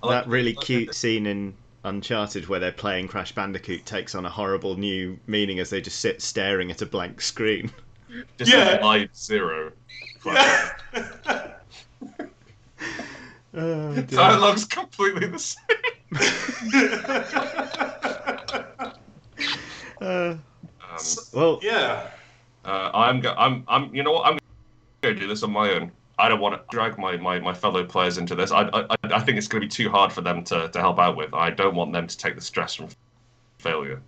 That really cute scene in Uncharted where they're playing Crash Bandicoot takes on a horrible new meaning as they just sit staring at a blank screen. Just like Zero. Yeah. Dialogue's completely the same. Well, yeah. I'm you know what? I'm going to do this on my own. I don't want to drag my fellow players into this. I think it's going to be too hard for them to help out with. I don't want them to take the stress from failure.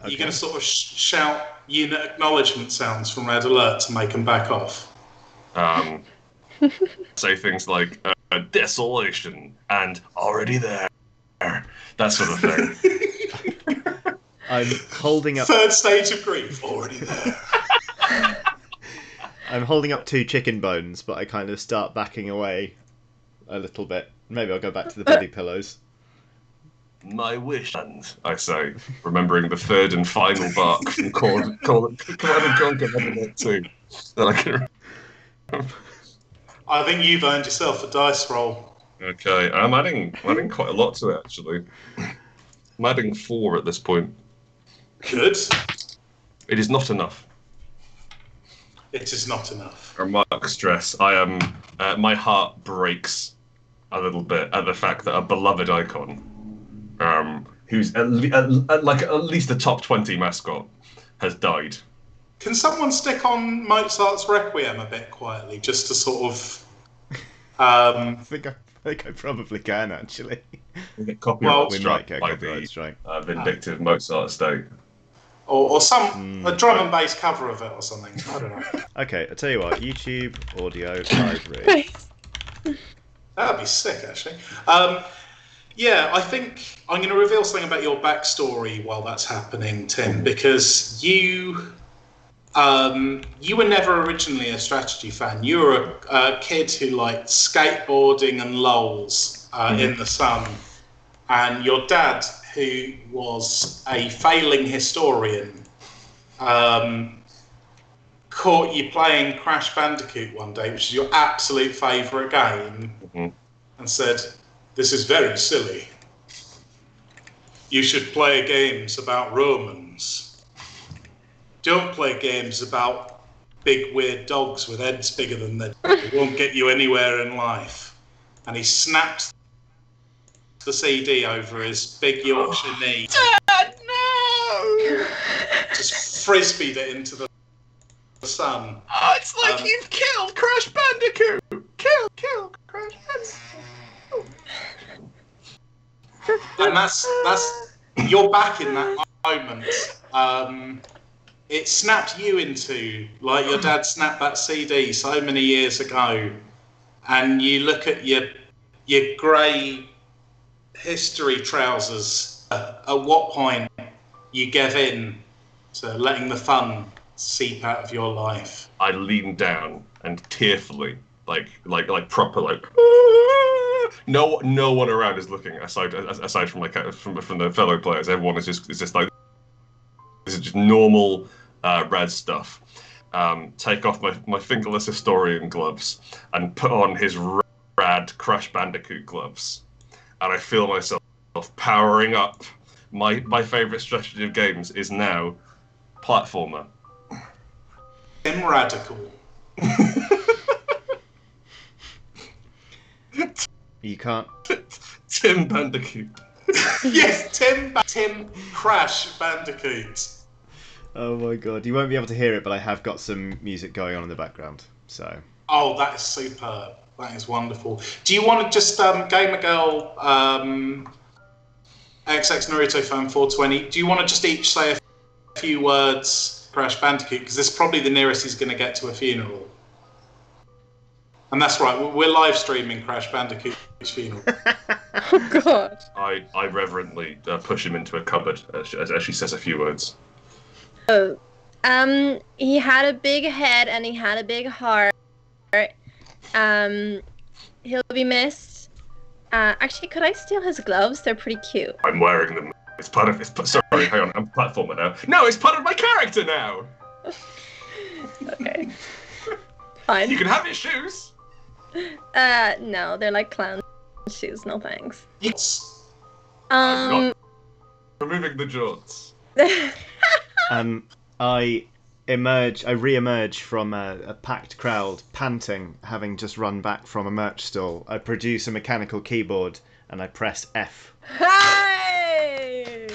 Okay. You're going to sort of shout unit acknowledgement sounds from Red Alert to make them back off. Say things like desolation and already there, that sort of thing. I'm holding up. Third stage of grief, already there. I'm holding up 2 chicken bones, but I kind of start backing away a little bit. Maybe I'll go back to the body pillows. My wish, I say, remembering the third and final bark from Command & Conquer Epilogue 2. That I can remember. I think you've earned yourself a dice roll. Okay, I'm adding quite a lot to it, actually. I'm adding 4 at this point. Good. It is not enough. It is not enough. Remark stress. I am. My heart breaks a little bit at the fact that a beloved icon, who's at least a top 20 mascot, has died. Can someone stick on Mozart's Requiem a bit quietly, just to sort of? I think I probably can actually. We get copyright we struck might get by copyright the strike. vindictive Mozart estate. Or a drum and bass cover of it or something. I don't know. Okay, I'll tell you what. YouTube audio library. Right. That'd be sick, actually. Yeah, I think I'm going to reveal something about your backstory while that's happening, Tim, because you were never originally a strategy fan. You were a kid who liked skateboarding and lols in the sun, and your dad, who was a failing historian, caught you playing Crash Bandicoot one day, which is your absolute favourite game, and said, "This is very silly. You should play games about Romans. Don't play games about big weird dogs with heads bigger than them. It won't get you anywhere in life." And he snapped the CD over his big Yorkshire knee. Dad, no! Just frisbeed it into the sun. Oh, it's like you've killed Crash Bandicoot! Kill Crash Bandicoot! And that's you're back in that moment. It snapped you into, like your dad snapped that CD so many years ago, and you look at your grey history trousers. At what point you give in to letting the fun seep out of your life? I lean down and tearfully, like proper, no one around is looking aside from from the fellow players. Everyone is just like, this is just normal red stuff. Take off my fingerless historian gloves and put on his rad Crash Bandicoot gloves, and I feel myself powering up. My favourite strategy of games is now platformer. Tim Radical. You can't. Tim Bandicoot. Yes, Tim Crash Bandicoot. Oh my god, you won't be able to hear it, but I have got some music going on in the background. So. Oh, that is superb. That is wonderful. Do you want to just Gamer Girl, XX Naruto Fan 420? Do you want to just each say a few words, Crash Bandicoot? Because this is probably the nearest he's going to get to a funeral. And that's right, we're live streaming Crash Bandicoot's funeral. Oh god. I reverently push him into a cupboard as she says a few words. Oh, he had a big head and he had a big heart. He'll be missed. Actually, could I steal his gloves? They're pretty cute. I'm wearing them. It's part of. Sorry, hang on. I'm a platformer now. No, it's part of my character now. Okay. Fine. You can have his shoes. No, they're like clown shoes. No thanks. Yes. I'm not removing the jorts. I re-emerge from a packed crowd, panting, having just run back from a merch stall. I produce a mechanical keyboard and I press F. Hey!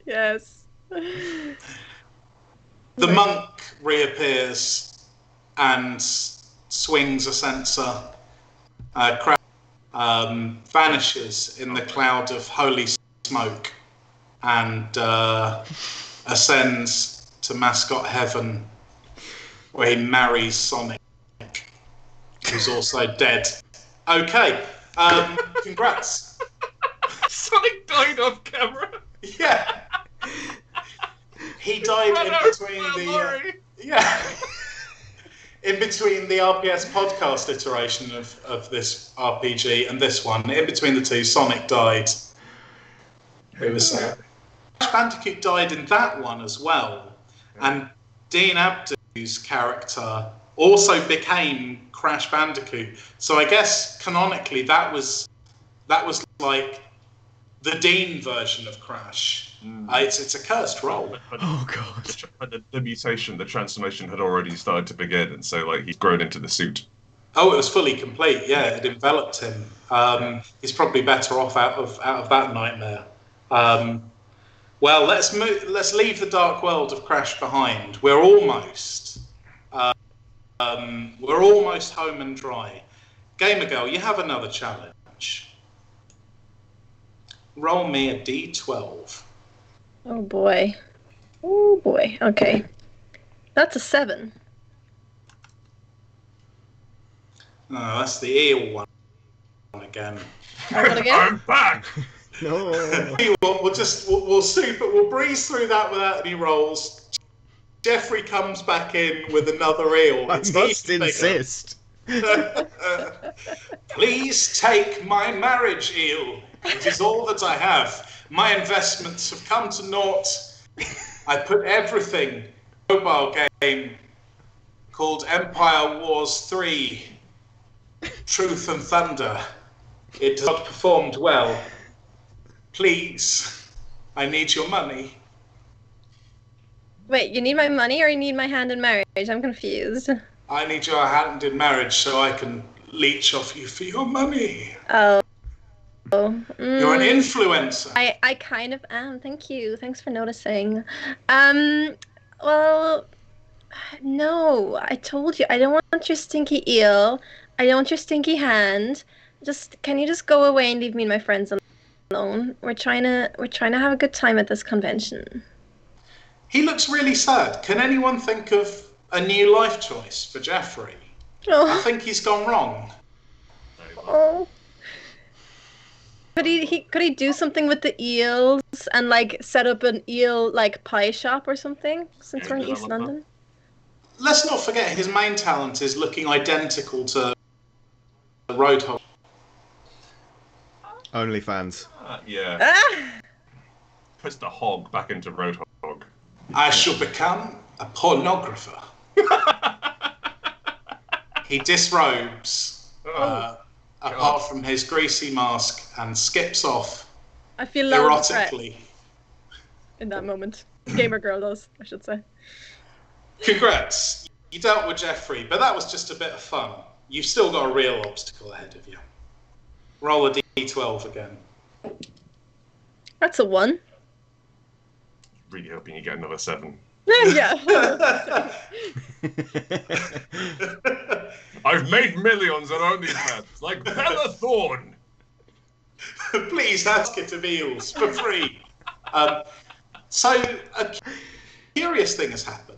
Yes. The monk reappears and swings a censer. Vanishes in the cloud of holy smoke and ascends to mascot heaven, where he marries Sonic, who's also dead. Okay, congrats. Sonic died off camera. Yeah. He died Run in over between that the lorry. in between the RPS podcast iteration of this RPG and this one. In between the two, Sonic died. It was sad. Crash Bandicoot died in that one as well, and Dean Abdu's character also became Crash Bandicoot. So I guess canonically that was like the Dean version of Crash. It's a cursed role. Oh god. The mutation, the transformation had already started to begin, and so like he's grown into the suit. Oh, it was fully complete. Yeah, it enveloped him. He's probably better off out of that nightmare. Well, let's leave the dark world of Crash behind. We're almost home and dry. Gamer Girl, you have another challenge. Roll me a d12. Oh boy. Oh boy. Okay. That's a 7. No, that's the eel one again. What again? I'm back. No. We'll breeze through that without any rolls. Jeffrey comes back in with another eel. I It's must even bigger. insist. Please take my marriage eel. It is all that I have. My investments have come to naught. I put everything in a mobile game called Empire Wars 3 Truth and Thunder. It has not performed well. Please, I need your money. Wait, you need my money or you need my hand in marriage? I'm confused. I need your hand in marriage so I can leech off you for your money. Oh. You're an influencer. I kind of am. Thank you. Thanks for noticing. Well, no. I told you I don't want your stinky eel. I don't want your stinky hand. Can you just go away and leave me and my friends alone? We're trying to have a good time at this convention. He looks really sad. Can anyone think of a new life choice for Jeffrey? I Oh. think he's gone wrong. Oh. Could he do something with the eels and like set up an eel like pie shop or something? Since we're in East London. Let's not forget his main talent is looking identical to Roadhog. OnlyFans. Yeah. Ah! Puts the hog back into Roadhog. I shall become a pornographer. He disrobes, apart from his greasy mask, and skips off I feel loud erotically. in that moment. Gamer girl does, I should say. Congrats. You dealt with Jeffrey, but that was just a bit of fun. You've still got a real obstacle ahead of you. Roll a d12 again. That's a 1. Really hoping you get another 7. Yeah. I've made millions on OnlyFans, like Bella Thorne. Please ask it of eels for free. So a curious thing has happened.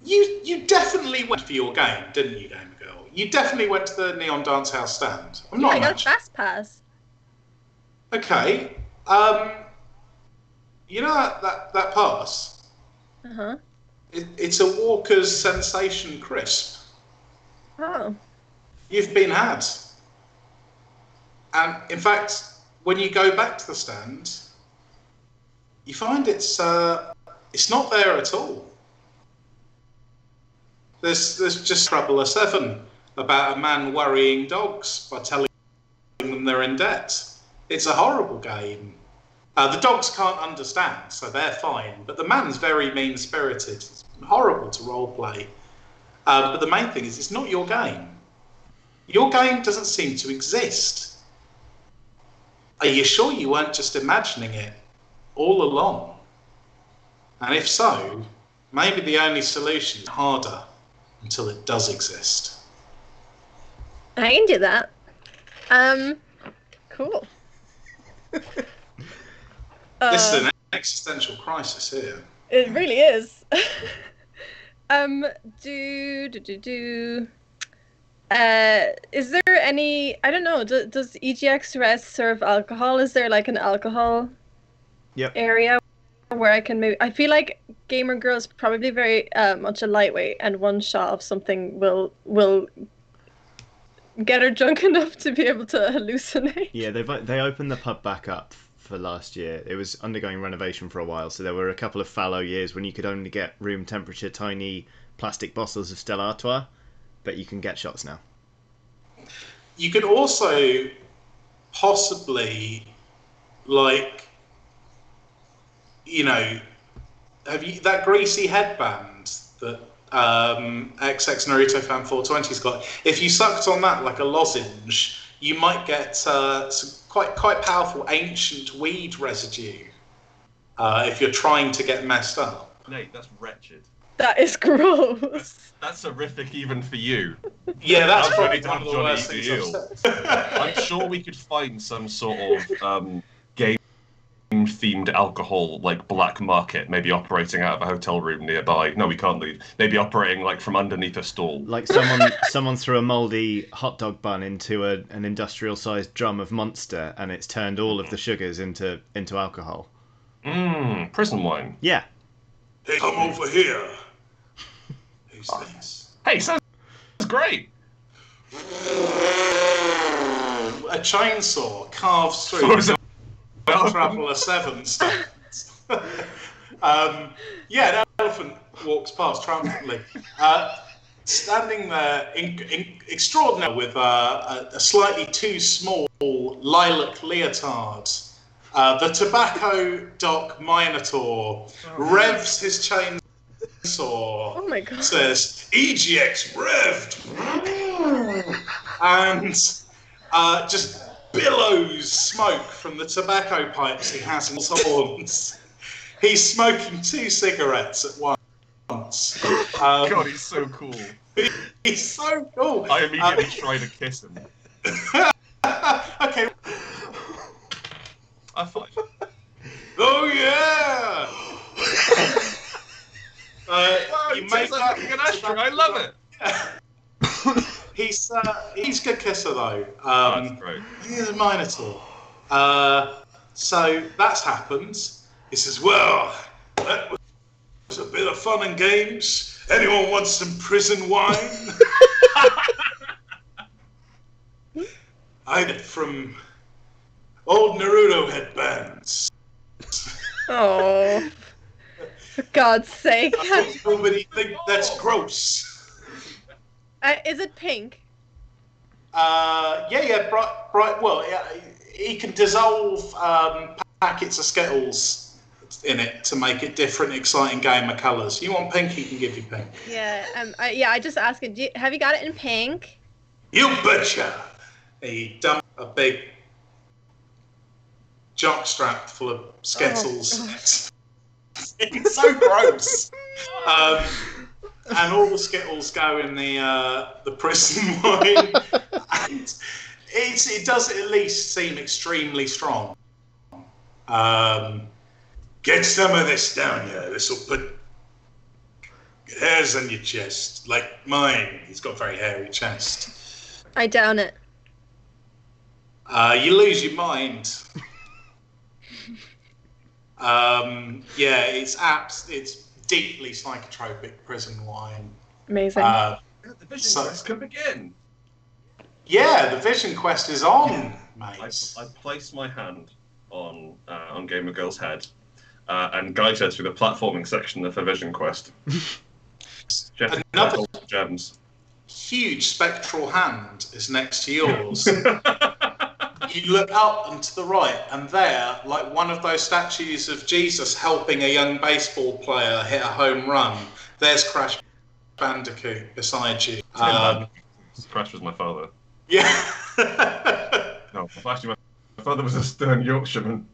You definitely went for your game, didn't you, Gamer Girl? You definitely went to the Neon Dance House stand. I'm not I got a imagining. fast pass. Okay. You know that pass? Uh-huh. It's a Walker's Sensation Crisp. Oh. You've been had. And in fact, when you go back to the stand, you find it's not there at all. There's just Trouble 7 about a man worrying dogs by telling them they're in debt. It's a horrible game. The dogs can't understand, so they're fine. But the man's very mean-spirited. It's horrible to roleplay. But the main thing is, it's not your game. Your game doesn't seem to exist. Are you sure you weren't just imagining it all along? And if so, maybe the only solution is harder until it does exist. I can do that. Cool. This is an existential crisis here. It really is. Is there any? I don't know. Does EGX Rezzed serve alcohol? Is there like an alcohol Yep. area where where I can maybe. I feel like Gamer Girl is probably very much a lightweight, and one shot of something will get her drunk enough to be able to hallucinate. Yeah, they opened the pub back up for last year. It was undergoing renovation for a while, so there were a couple of fallow years when you could only get room temperature tiny plastic bottles of Stella Artois, but you can get shots now. You could also possibly, like, you know, have you that greasy headband that XX Naruto Fan 420's got? If you sucked on that like a lozenge, you might get some quite powerful ancient weed residue if you're trying to get messed up. Nate, that's wretched. That is gross. That's horrific even for you. Yeah, that's I'm probably ready to one have of the worst Johnny things Deal. I've said. I'm sure we could find some sort of game-themed alcohol, like black market, maybe operating out of a hotel room nearby. No, we can't leave. Maybe operating like from underneath a stall. Like someone threw a mouldy hot dog bun into an industrial-sized drum of Monster, and it's turned all of the sugars into alcohol. Prison wine. Yeah. Hey, come over here. Who's this? Hey, sounds great. A chainsaw carves through Traveller 7 stands. Yeah, an elephant walks past triumphantly. Standing there, extraordinary, with a slightly too small lilac leotard. The tobacco dock Minotaur revs his chainsaw. Oh my god. Says EGX Rezzed, and just billows smoke from the tobacco pipes he has in his horns. He's smoking 2 cigarettes at once. God, he's so cool. He's so cool. I immediately try to kiss him. Okay. I fight. Oh yeah. You make that an ashtray. I love it. He's a good kisser though. That's great. He's a Minotaur. So that's happened. He says, "Well, that was a bit of fun and games. Anyone want some prison wine?" I get from old Naruto headbands. Oh, for God's sake. Nobody think that's gross. Is it pink? Yeah, bright. Well, yeah, he can dissolve packets of Skittles in it to make it different, exciting game of colours. You want pink? He can give you pink. Yeah. I just asked it. Have you got it in pink? You betcha. He dumped a big jockstrap full of Skittles. Oh, it's so gross. And all the Skittles go in the prison wine. And it does at least seem extremely strong. Get some of this down here. This will put hairs on your chest, like mine. He's got a very hairy chest. I down it. You lose your mind. Yeah, it's deeply psychotropic prison wine. Amazing. The vision quest can begin. Yeah, the vision quest is on, mate. I place my hand on Gamer Girl's head and guide her through the platforming section of the vision quest. Another gems. huge spectral hand is next to yours. You look up and to the right, and there, like one of those statues of Jesus helping a young baseball player hit a home run, there's Crash Bandicoot beside you. Crash was my father. Yeah. No, actually, my father was a stern Yorkshireman.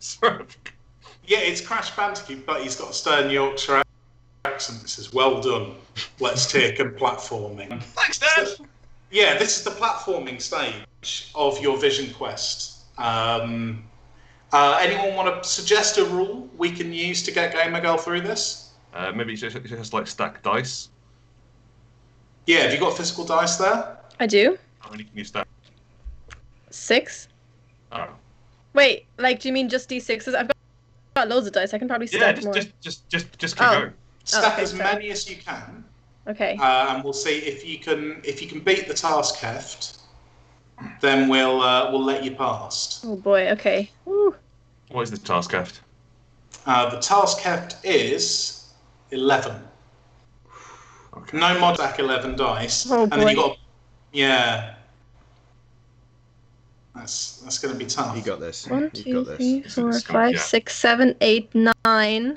Yeah, it's Crash Bandicoot, but he's got a stern Yorkshire accent. It says, "Well done. Let's take and platforming." Thanks, Dad! Yeah, this is the platforming stage of your vision quest. Anyone want to suggest a rule we can use to get Gamer Girl through this? Maybe just like stack dice. Yeah, have you got physical dice there? I do. How many can you stack? 6. Oh. Wait, like, do you mean just D6s? I've got got loads of dice. I can probably Yeah, stack more. just keep Oh. going. Stack okay, as sorry. many as you can, Okay. and we'll see if you can beat the task heft. Then we'll let you past. Oh boy. Okay. Woo. What is the task heft? The task heft is 11. Okay. No mod stack 11 dice, Oh, and then boy. you got That's going to be tough. You got this. 1, You've 2, got this. 3, This 4, is gonna- 5, yeah. 6, 7, 8, 9. I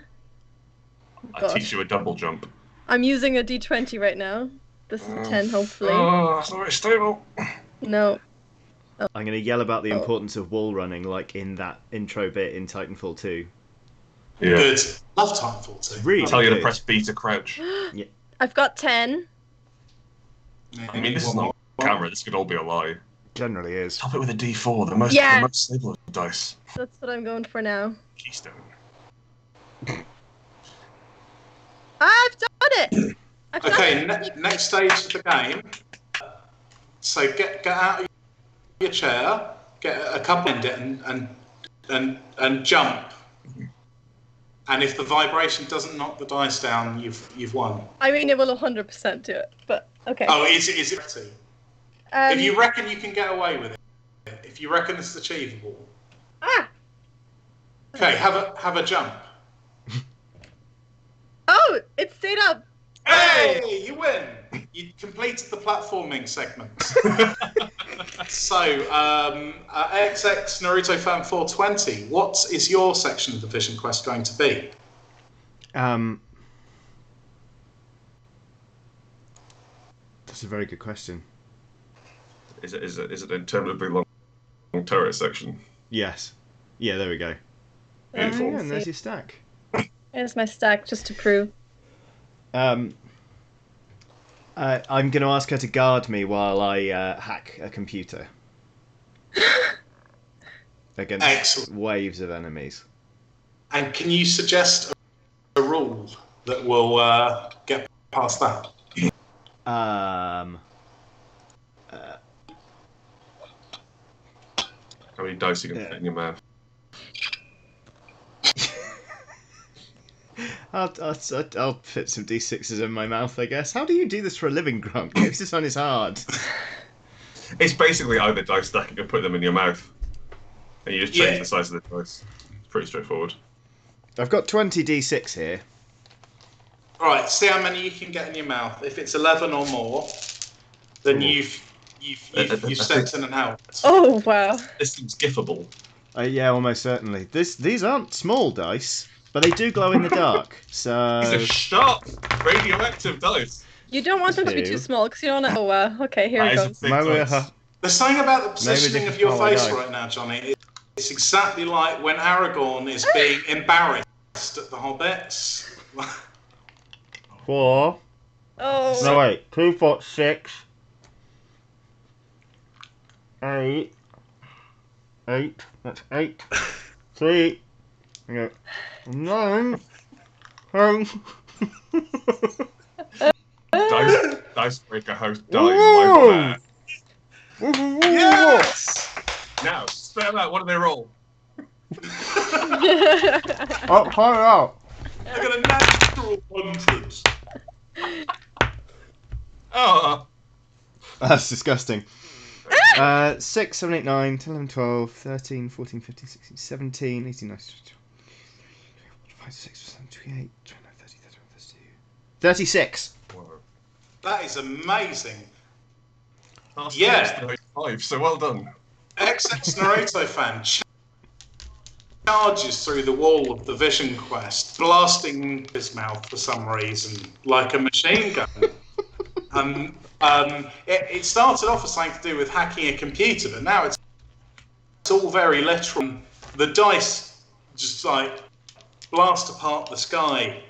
God. teach you a double jump. I'm using a D20 right now. This is a 10, hopefully. Oh, it's not very stable. No. I'm going to yell about the importance of wall running, like in that intro bit in Titanfall 2. Yeah. Good. Love Titanfall 2. Really Tell you to good. press B to crouch. I've got 10. I mean, this is not a camera. This could all be a lie. Generally is. Top it with a D4, the most stable dice. That's what I'm going for now. Keystone. I've done it! I've done Okay, it. next stage of the game. So get out of your chair, get a couple in it, and jump. And if the vibration doesn't knock the dice down, you've won. I mean, it will 100% do it, but okay. Oh, is it? If you reckon you can get away with it, if you reckon it's achievable, okay, have a jump. Oh, it stayed up. Hey, you win! You completed the platforming segment. So, XX Naruto Fan 420, what is your section of the Vision Quest going to be? That's a very good question. Is it an interminably long turret section? Yes. Yeah, there we go. Beautiful. Oh, yeah, and there's your stack. There's my stack, just to prove. I'm going to ask her to guard me while I hack a computer. Against Excellent. waves of enemies. And can you suggest a rule that will get past that? How many dice are you going to fit in your mouth? I'll fit some D6s in my mouth, I guess. How do you do this for a living, Grant? This one is hard. It's basically either dice stacking and put them in your mouth. And you just change Yeah. the size of the dice. It's pretty straightforward. I've got 20 D6 here. Right, see how many you can get in your mouth. If it's 11 or more, then Ooh. you've stepped in and helped. Oh, wow. This seems giffable. Yeah, almost certainly. These aren't small dice, but they do glow in the dark. So These are sharp, radioactive dice. You don't want them to be too small, because you don't want to... Oh, wow. Okay, here That it is a goes. big Maybe, dice. There's something about the positioning of your different face colour right now, Johnny. It's exactly like when Aragorn is being embarrassed at the hobbits. 4. Oh. No, wait. 2, 4, 6. 8. 8. That's 8. 3. Okay. 9. 10. Dice breaker host dies Whoa! like that. Yes! Now, spit them out. What do they roll? Oh, hurry up. I got a natural 100. Oh, That's disgusting. 6, 7, 8, 9, 10, 11, 12, 13, 14, 15, 16, 17, 18, 19, 20, 25, 6, 7, 28, 29, 30, 31, 32. 36. That is amazing. Last Yeah. time was 35, so well done. XX Naruto fan charges through the wall of the Vision Quest, blasting his mouth for some reason, like a machine gun. It started off as something to do with hacking a computer, but now it's all very literal. The dice just like blast apart the sky,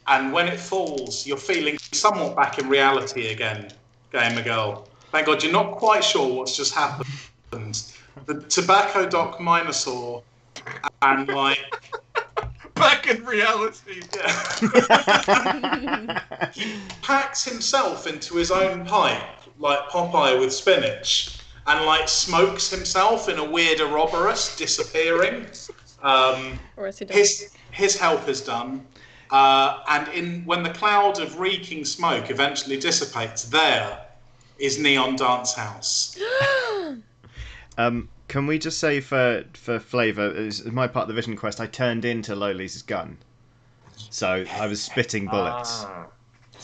and when it falls, you're feeling somewhat back in reality again, Gamer Girl. Thank God you're not quite sure what's just happened. The tobacco doc Minosaur and like Back in reality. he packs himself into his own pipe like Popeye with spinach and like smokes himself in a weird Ouroboros, disappearing. Or is he done? His help is done. And when the cloud of reeking smoke eventually dissipates, there is Neon Dance House. Can we just say for flavour, as my part of the Vision Quest, I turned into Loli's gun, so I was spitting bullets.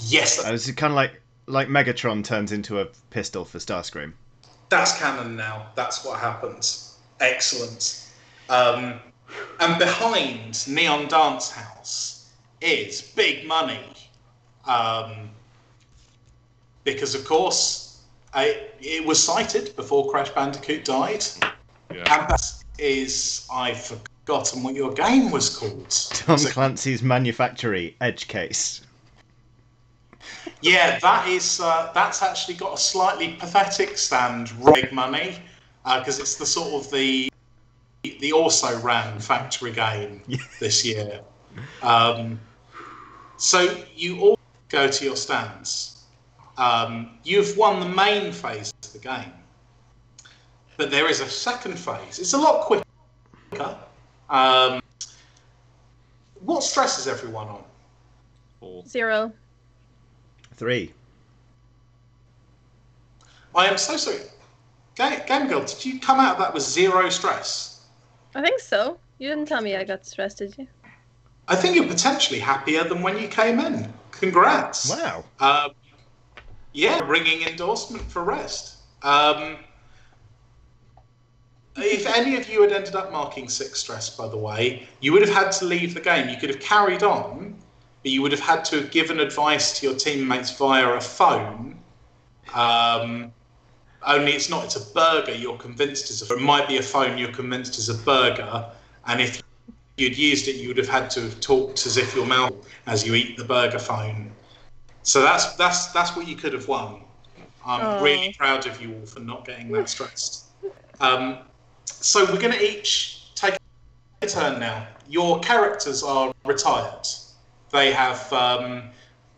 Yes, I was kind of like Megatron turns into a pistol for Starscream. that's canon now. That's what happens. Excellent. And behind Neon Dance House is big money, because of course it was cited before Crash Bandicoot died. Yeah. And that is, I've forgotten what your game was called. Tom Clancy's Manufactory Edge Case. Yeah, that's actually got a slightly pathetic stand. Big money, because it's the sort of the also ran factory game this year. So you all go to your stands. You've won the main phase of the game, but there is a second phase. It's a lot quicker. What stress is everyone on? 4. 0. 3. I am so sorry. Game Girl, did you come out of that with 0 stress? I think so. You didn't tell me I got stressed, did you? I think you're potentially happier than when you came in. Congrats. Wow. Yeah, ringing endorsement for Rezzed. If any of you had ended up marking 6 stress, by the way, you would have had to leave the game. You could have carried on, but you would have had to have given advice to your teammates via a phone. Only it's not, it's a burger you're convinced is a phone. It might be a phone you're convinced is a burger, and if you'd used it, you would have had to have talked as if your mouth as you eat the burger phone. So that's what you could have won. I'm really proud of you all for not getting that stressed. So we're going to each take a turn now. Your characters are retired. They have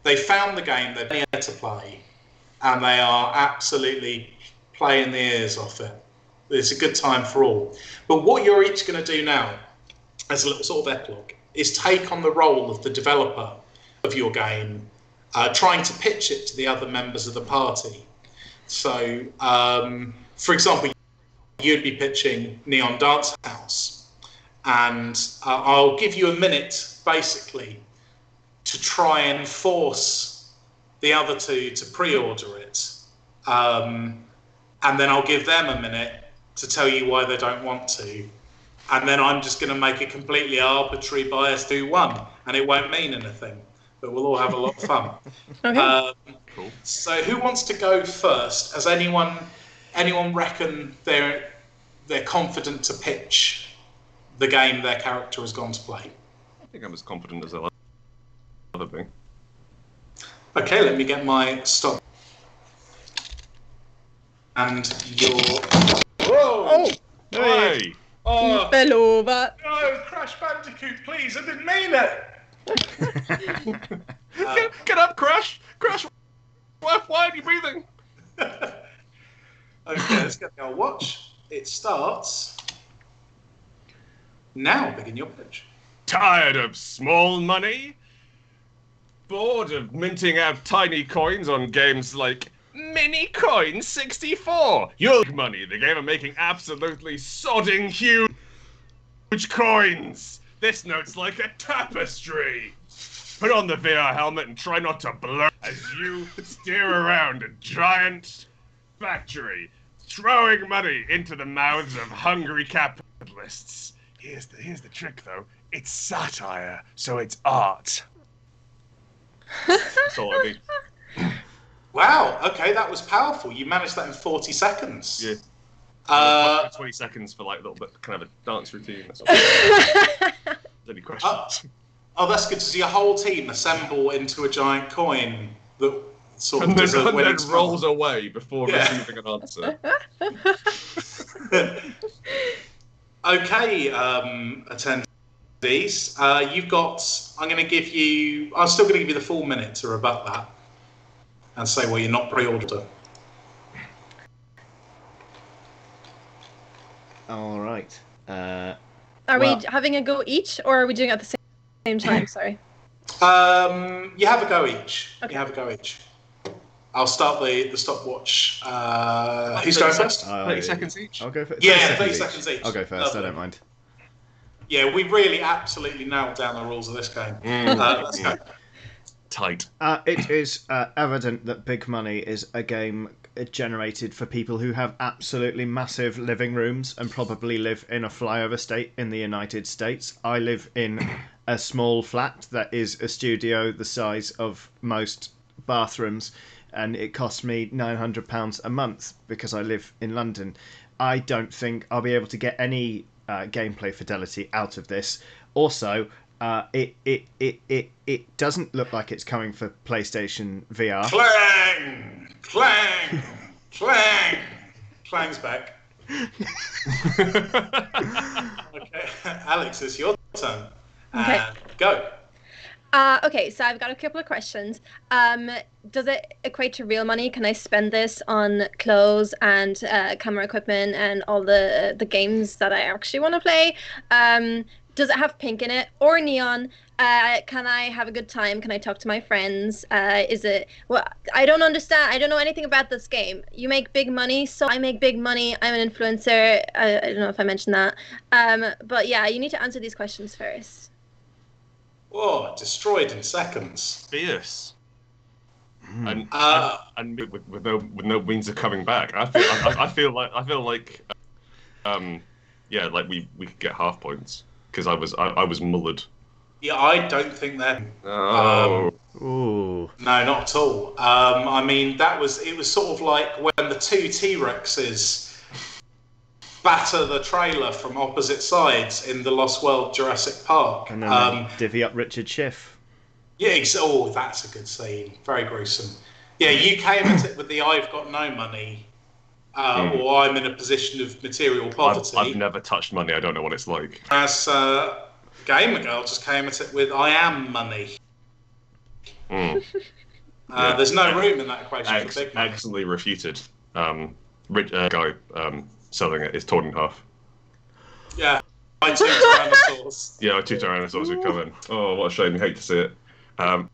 they found the game they're here to play, and they are absolutely playing the ears off it. It's a good time for all. But what you're each going to do now, as a little sort of epilogue, is take on the role of the developer of your game, trying to pitch it to the other members of the party. So, for example, you'd be pitching Neon Dance House, and I'll give you a minute, basically, to try and force the other two to pre-order it. And then I'll give them a minute to tell you why they don't want to. And then I'm just going to make a completely arbitrary bias do one, and it won't mean anything, but we'll all have a lot of fun. Okay. Cool. So who wants to go first? Has anyone reckon they're confident to pitch the game their character has gone to play? I think I'm as confident as I'll ever be. Okay, let me get my stop. And your... Whoa! Oh! Hey! Oh, Fell over. no, Crash Bandicoot, please, I didn't mean it! Get up, Crash! Crash! Why are you breathing? Okay, let's get our watch. It starts... Now, begin your pitch. Tired of small money? Bored of minting out tiny coins on games like Mini Coin 64? You'll money, the game of making absolutely sodding huge coins. This note's like a tapestry. Put on the VR helmet and try not to blur as you steer around a giant factory, throwing money into the mouths of hungry capitalists. Here's the trick, though. It's satire, so it's art. That's all I need. Wow, okay, that was powerful. You managed that in 40 seconds. Yeah. 20 seconds for like a little bit, kind of a dance routine. That's all. Any questions? Oh, that's good to see a whole team assemble into a giant coin that sort of And then, does a and winning then rolls away before receiving an answer. Okay, attendees, you've got. I'm still going to give you the full minute to rebut that and say, well, you're not pre-ordered. All right. Are Well- we having a go each, or are we doing it at the same time? Sorry. You have a go each. Okay. You have a go each. I'll start the stopwatch. Who's going first? 30 seconds each. I'll go first. Yeah, 30 seconds each. I'll go first. Lovely. I don't mind. Yeah, we really absolutely nailed down the rules of this game. Let's go. Tight. It is evident that Big Money is a game generated for people who have absolutely massive living rooms and probably live in a flyover state in the United States. I live in a small flat that is a studio the size of most bathrooms, and it costs me £900 a month because I live in London. I don't think I'll be able to get any gameplay fidelity out of this. Also, it doesn't look like it's coming for PlayStation VR. Clang! Clang! Clang! Clang's back. Okay, Alex, it's your turn. Okay. Go. Okay, so I've got a couple of questions. Does it equate to real money? Can I spend this on clothes and camera equipment and all the games that I actually want to play? Does it have pink in it or neon? Can I have a good time? Can I talk to my friends? Is it... Well, I don't understand. I don't know anything about this game. You make big money, so I make big money. I'm an influencer. I don't know if I mentioned that. But yeah, you need to answer these questions first. Oh, destroyed in seconds. Fierce. And with no means of coming back. I feel like yeah, like we could get half points because I was mullered. Yeah, I don't think that. Oh. Ooh. No, not at all. I mean, it was sort of like when the two T-Rexes batter the trailer from opposite sides in the Lost World Jurassic Park. And then they divvy up Richard Schiff. Yeah, oh, that's a good scene. Very gruesome. Yeah, you came at it with the I've got no money, or I'm in a position of material poverty. I've never touched money. I don't know what it's like. As Gamer Girl just came at it with I am money. There's no room in that equation for big money. Excellently refuted. Guy selling it is torn in half. Yeah, my two Tyrannosaurs. Yeah, two Tyrannosaurs would come in. Oh, what a shame! You hate to see it. And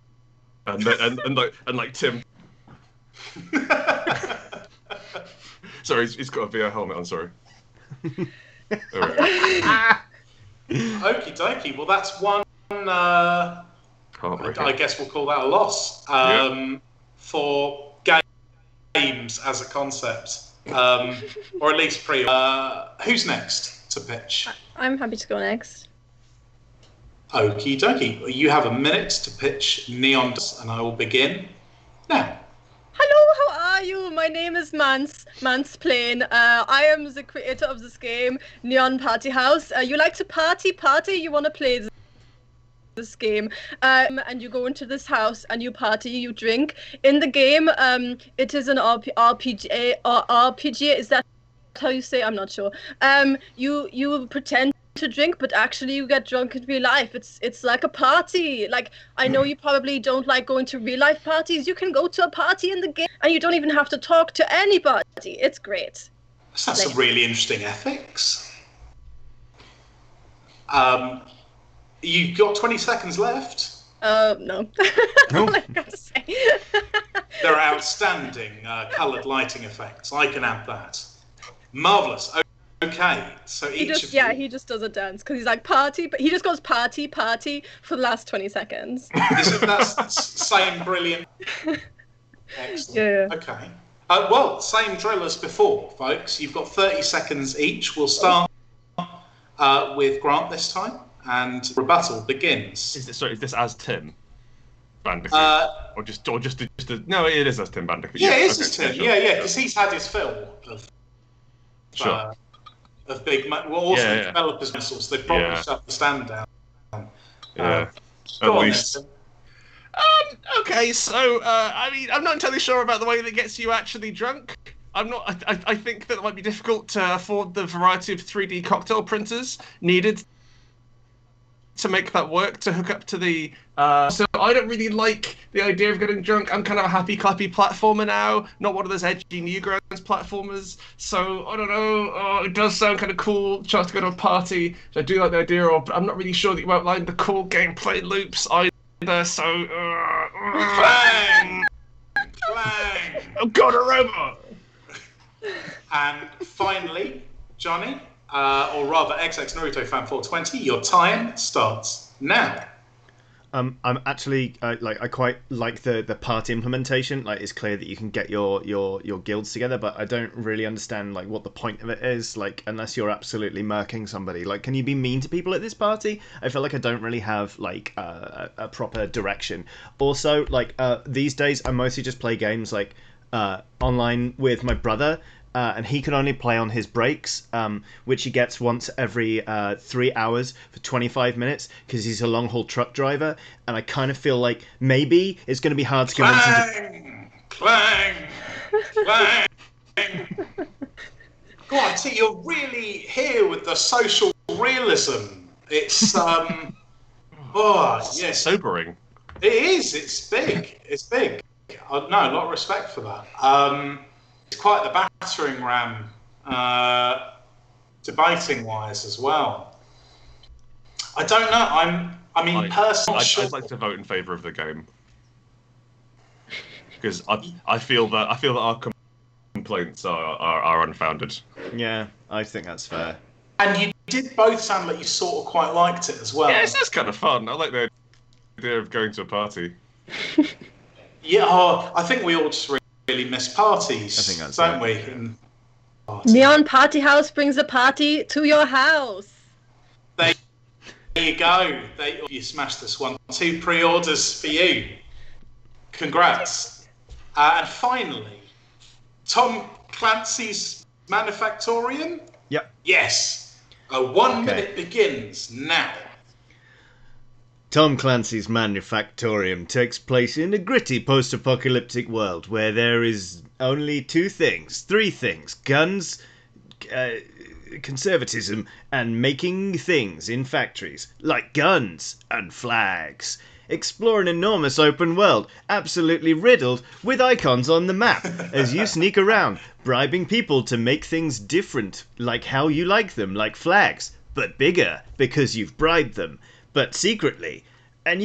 like Tim. Sorry, he's got a VR helmet on. Sorry. Okie dokie. Well, that's one. I guess we'll call that a loss for games as a concept, or at least pre. Who's next to pitch? I'm happy to go next. Okie dokie. You have a minute to pitch Neon, and I will begin now. Hello, how are you? My name is Mansplain. I am the creator of this game, Neon Party House. You like to party? You want to play this game. And you go into this house and you party, you drink. In the game, it is an RPG. Is that how you say? I'm not sure. You pretend to drink, but actually you get drunk in real life. It's like a party. Like, I know you probably don't like going to real life parties. You can go to a party in the game and you don't even have to talk to anybody. It's great. That's some really interesting ethics. You've got 20 seconds left. No. That's all I've got to say. There are outstanding coloured lighting effects. I can add that. Marvellous. Okay, so he just does a dance because he's like party, but he just goes party for the last 20 seconds. That's same brilliant. Excellent. Yeah. Okay. Well, same drill as before, folks. You've got 30 seconds each. We'll start with Grant this time, and rebuttal begins. Is this as Tim Bandicoot, or just no? It is as Tim Bandicoot. Yeah, it is as Tim. Yeah, because he's had his fill of. Sure. Of big, developers' missiles. They probably shut the stand down. Yeah, at least. Okay, so I mean, I'm not entirely sure about the way that gets you actually drunk. I'm not. I think that it might be difficult to afford the variety of 3D cocktail printers needed to make that work to hook up to the. So I don't really like the idea of getting drunk. I'm kind of a happy clappy platformer now, not one of those edgy Newgrounds platformers. So I don't know. It does sound kind of cool. Chance to go to a party. I do like the idea of, but I'm not really sure that you outlined the cool gameplay loops either. So Clang! Clang! oh god, a robot! And finally, Johnny, or rather XX Naruto Fan 420, your time starts now. I'm actually I quite like the party implementation. Like, it's clear that you can get your guilds together, but I don't really understand like what the point of it is. Like, unless you're absolutely murking somebody. Like, can you be mean to people at this party? I feel like I don't really have like a proper direction. Also, like these days I mostly just play games like online with my brother. And he can only play on his breaks, which he gets once every 3 hours for 25 minutes because he's a long-haul truck driver. And I kind of feel like maybe it's going to be hard to convince him to... Clang! Clang! God, see, you're really here with the social realism. It's, oh, yes. Sobering. It is. It's big. It's big. No, a lot of respect for that. It's quite the battering ram, debating-wise as well. I don't know. Personally, I'd like to vote in favour of the game because I feel that our complaints are unfounded. Yeah, I think that's fair. And you did both sound like you sort of quite liked it as well. Yeah, it's just kind of fun. I like the idea of going to a party. Yeah, I think we all just really miss parties, I think that's don't it. we? And Neon Party House brings a party to your house. there you go. You smashed this one. 2 pre-orders for you. Congrats. And finally, Tom Clancy's Manufactorium? Yep. Yes. A 1 minute begins now. Tom Clancy's Manufactorium takes place in a gritty post-apocalyptic world where there is only 3 things: guns, conservatism, and making things in factories, like guns and flags. Explore an enormous open world, absolutely riddled with icons on the map, as you sneak around, bribing people to make things different, like how you like them, like flags, but bigger, because you've bribed them. But secretly. And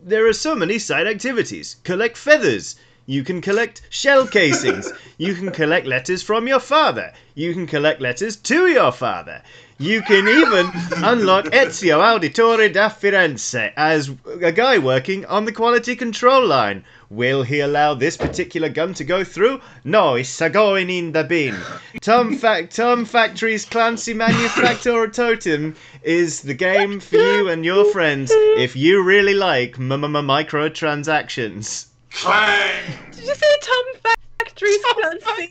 there are so many side activities. Collect feathers. You can collect shell casings. You can collect letters from your father. You can collect letters to your father. You can even unlock Ezio Auditore da Firenze as a guy working on the quality control line. Will he allow this particular gun to go through? No, it's going in the bin. Tom Factory's Clancy Manufactor Totem is the game for you and your friends if you really like microtransactions. Clang! Did you say Tom Factory's Clancy?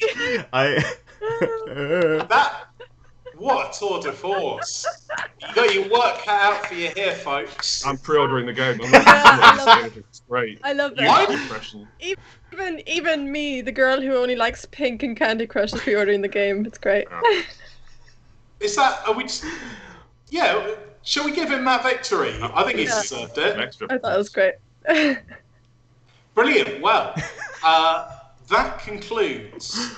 What a tour de force. You got your work cut out for you here, folks. I'm pre-ordering the game. It's great. I love What? that. Impression. Even me, the girl who only likes pink and Candy Crush, is pre-ordering the game. It's great. Is that... Are we just... Yeah, shall we give him that victory? I think he's deserved it. Extra. I thought it was great. Brilliant. Well, that concludes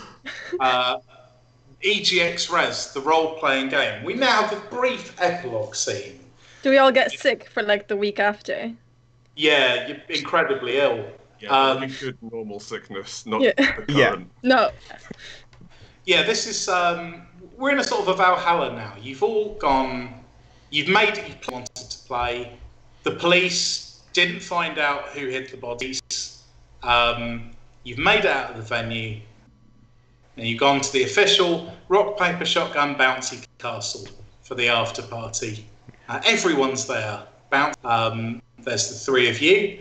EGX Rezzed, the role-playing game. We now have a brief epilogue scene. Do we all get sick for like the week after? Yeah, you're incredibly ill. Yeah, really good normal sickness, not Yeah. the current. Yeah. No. Yeah, this is... we're in a sort of a Valhalla now. You've all gone... You've made it you wanted to play. The police didn't find out who hid the bodies. You've made it out of the venue. And you've gone to the official rock, paper, shotgun bouncy castle for the after party. Everyone's there. There's the 3 of you.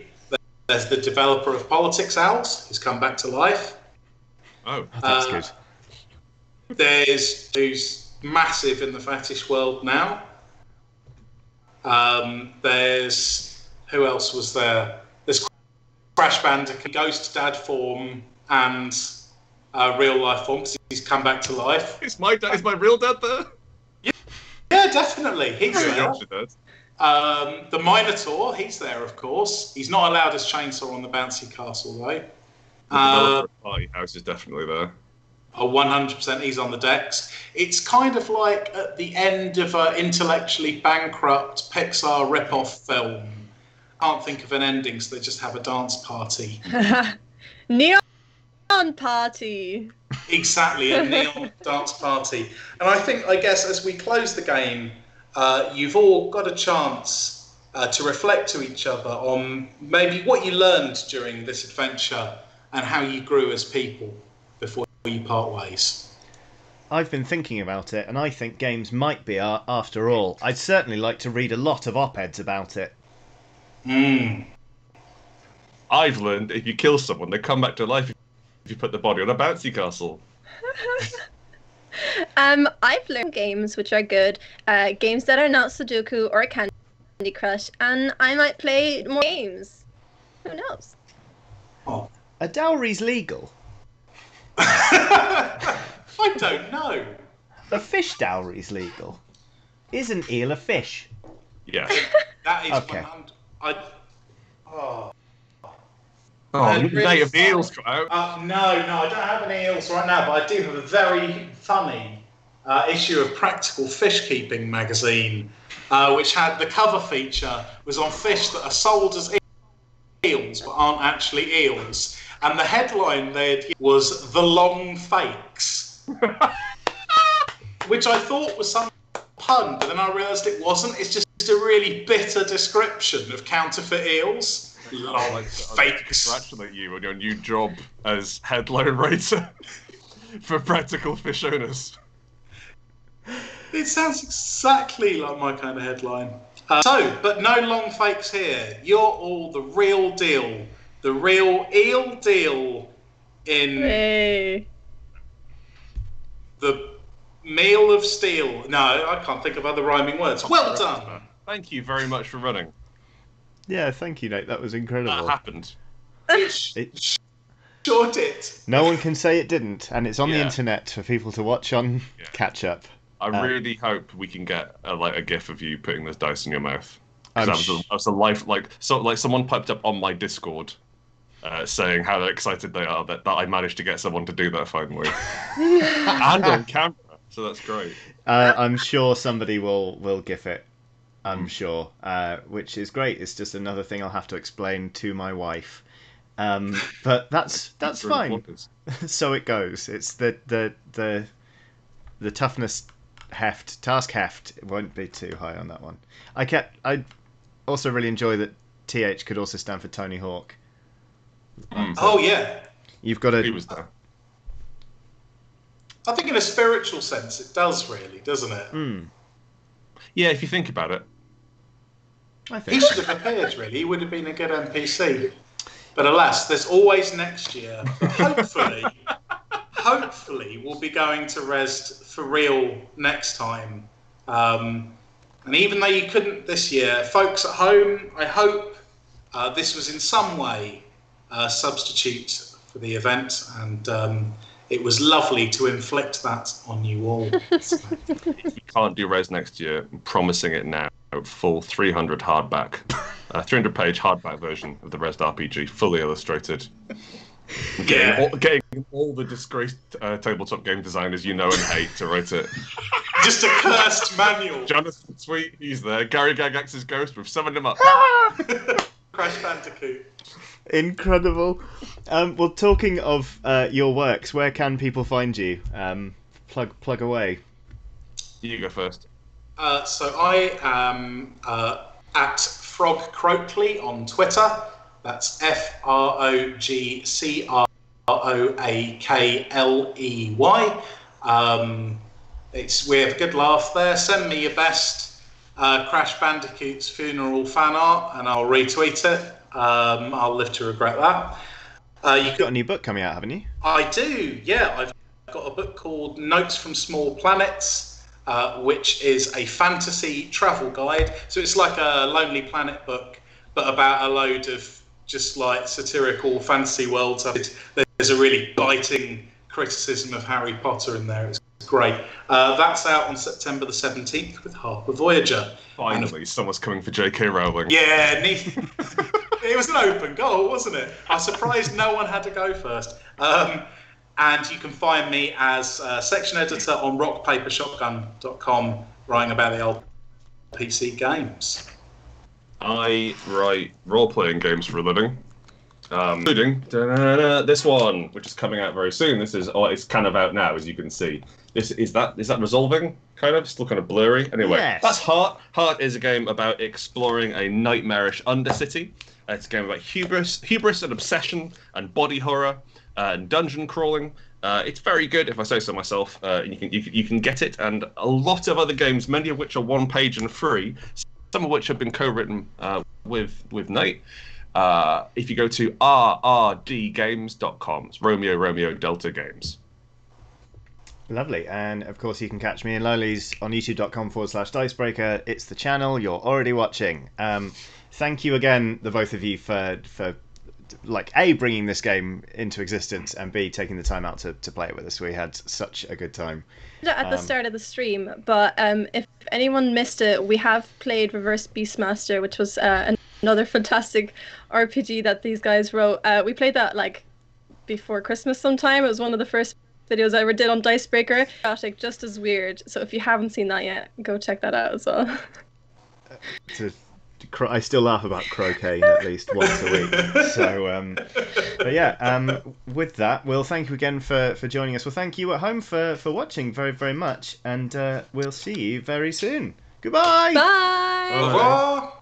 There's the developer of Politics Owls, who's come back to life. Oh, That's good. There's who's massive in the fetish world now. There's who else was there? There's Crash Bandicoot, Ghost Dad form, and real life form. 'Cause he's come back to life. is my real dad there? Yeah, definitely. He's Yeah, there. Yoshi dad. The Minotaur, he's there, of course. He's not allowed his chainsaw on the bouncy castle, though. The developer party house is definitely there. 100% he's on the decks. It's kind of like at the end of an intellectually bankrupt Pixar rip-off film. Can't think of an ending, so they just have a dance party. Neon party. Exactly, a neon dance party. And I guess as we close the game, you've all got a chance to reflect to each other on maybe what you learned during this adventure and how you grew as people before you part ways. I've been thinking about it, and I think games might be art after all. I'd certainly like to read a lot of op-eds about it. I've learned if you kill someone, they come back to life if you put the body on a bouncy castle. I've learned games which are good, games that are not Sudoku or Candy Crush, and I might play more games. Who knows? Oh. Are dowries legal? I don't know. A fish dowry's legal. Is an eel a fish? Yeah. That is Okay. 100. Oh, really native funny. eels got out. No, I don't have any eels right now, but I do have a very funny issue of Practical Fish Keeping magazine, which had the cover feature was on fish that are sold as eels but aren't actually eels. And the headline there was "The Long Fakes," which I thought was some pun, but then I realised it wasn't. It's just a really bitter description of counterfeit eels. Long fakes. Congratulate you on your new job as headline writer for Practical Fish Owners. It sounds exactly like my kind of headline. But no long fakes here. You're all the real deal. The real eel deal in Hey. the meal of steel. No, I can't think of other rhyming words. Well done. Thank you very much for running. Yeah, thank you, Nate. That was incredible. That happened. It sure did. No one can say it didn't, and it's on the Yeah. internet for people to watch on Yeah. catch up. I really hope we can get a gif of you putting this dice in your mouth. I'm That was a life someone piped up on my Discord, saying how excited they are that I managed to get someone to do that finally, and on camera. So that's great. I'm sure somebody will gif it. I'm sure, which is great. It's just another thing I'll have to explain to my wife. But that's fine. So it goes. It's the toughness task heft. It won't be too high on that one. I also really enjoy that TH could also stand for Tony Hawk. Oh yeah. You've got He to. was there. I think in a spiritual sense it does really, doesn't it? Yeah, if you think about it. I He think. should have appeared really. He would have been a good NPC. But alas, there's always next year. But hopefully we'll be going to Rezzed for real next time. And even though you couldn't this year, folks at home, I hope this was in some way a substitute for the event, and it was lovely to inflict that on you all. If you can't do Res next year, I'm promising it now. Full 300 hardback, 300-page hardback version of the Rezzed RPG, fully illustrated. Getting all the disgraced tabletop game designers you know and hate to write it. Just a cursed manual. Jonathan Sweet, he's there. Gary Gygax's ghost, we've summoned him up. Crash Bandicoot. Incredible. Well, talking of your works, where can people find you? Plug away. You go first. So I am at Frog Croakley on Twitter. That's FrogCroakley. We have a good laugh there. Send me your best Crash Bandicoot's funeral fan art, and I'll retweet it. I'll live to regret that. You've got a new book coming out, haven't you? I do, yeah. I've got a book called Notes from Small Planets, which is a fantasy travel guide. So it's like a Lonely Planet book, but about a load of just like satirical fantasy worlds. There's a really biting criticism of Harry Potter in there. It's great. That's out on September the 17th with Harper Voyager. Finally, someone's coming for J.K. Rowling. Yeah, it was an open goal, wasn't it? I'm surprised no one had to go first. And you can find me as section editor on rockpapershotgun.com, writing about the old PC games. I write role-playing games for a living, including this one, which is coming out very soon. It's kind of out now, as you can see. Is that resolving? Kind of, still kind of blurry. Anyway, yes. That's Heart. Heart is a game about exploring a nightmarish undercity. It's a game about hubris and obsession and body horror and dungeon crawling. It's very good, if I say so myself. You can get it, and a lot of other games, many of which are one page and free. Some of which have been co-written with Nate. If you go to rrdgames.com, it's Romeo Delta Games. Lovely. And of course, you can catch me and Loli's on youtube.com/Dicebreaker. It's the channel you're already watching. Thank you again, the both of you, for like A, bringing this game into existence, and B, taking the time out to play it with us. We had such a good time. At the start of the stream, but if anyone missed it, we have played Reverse Beastmaster, which was another fantastic RPG that these guys wrote. We played that like before Christmas sometime. It was one of the first videos I ever did on Dicebreaker. Just as weird. So if you haven't seen that yet, go check that out as well. I still laugh about croquet at least once a week. So, but yeah, with that, we'll thank you again for joining us. Well, thank you at home for watching very, very much. And we'll see you very soon. Goodbye. Bye. Au revoir.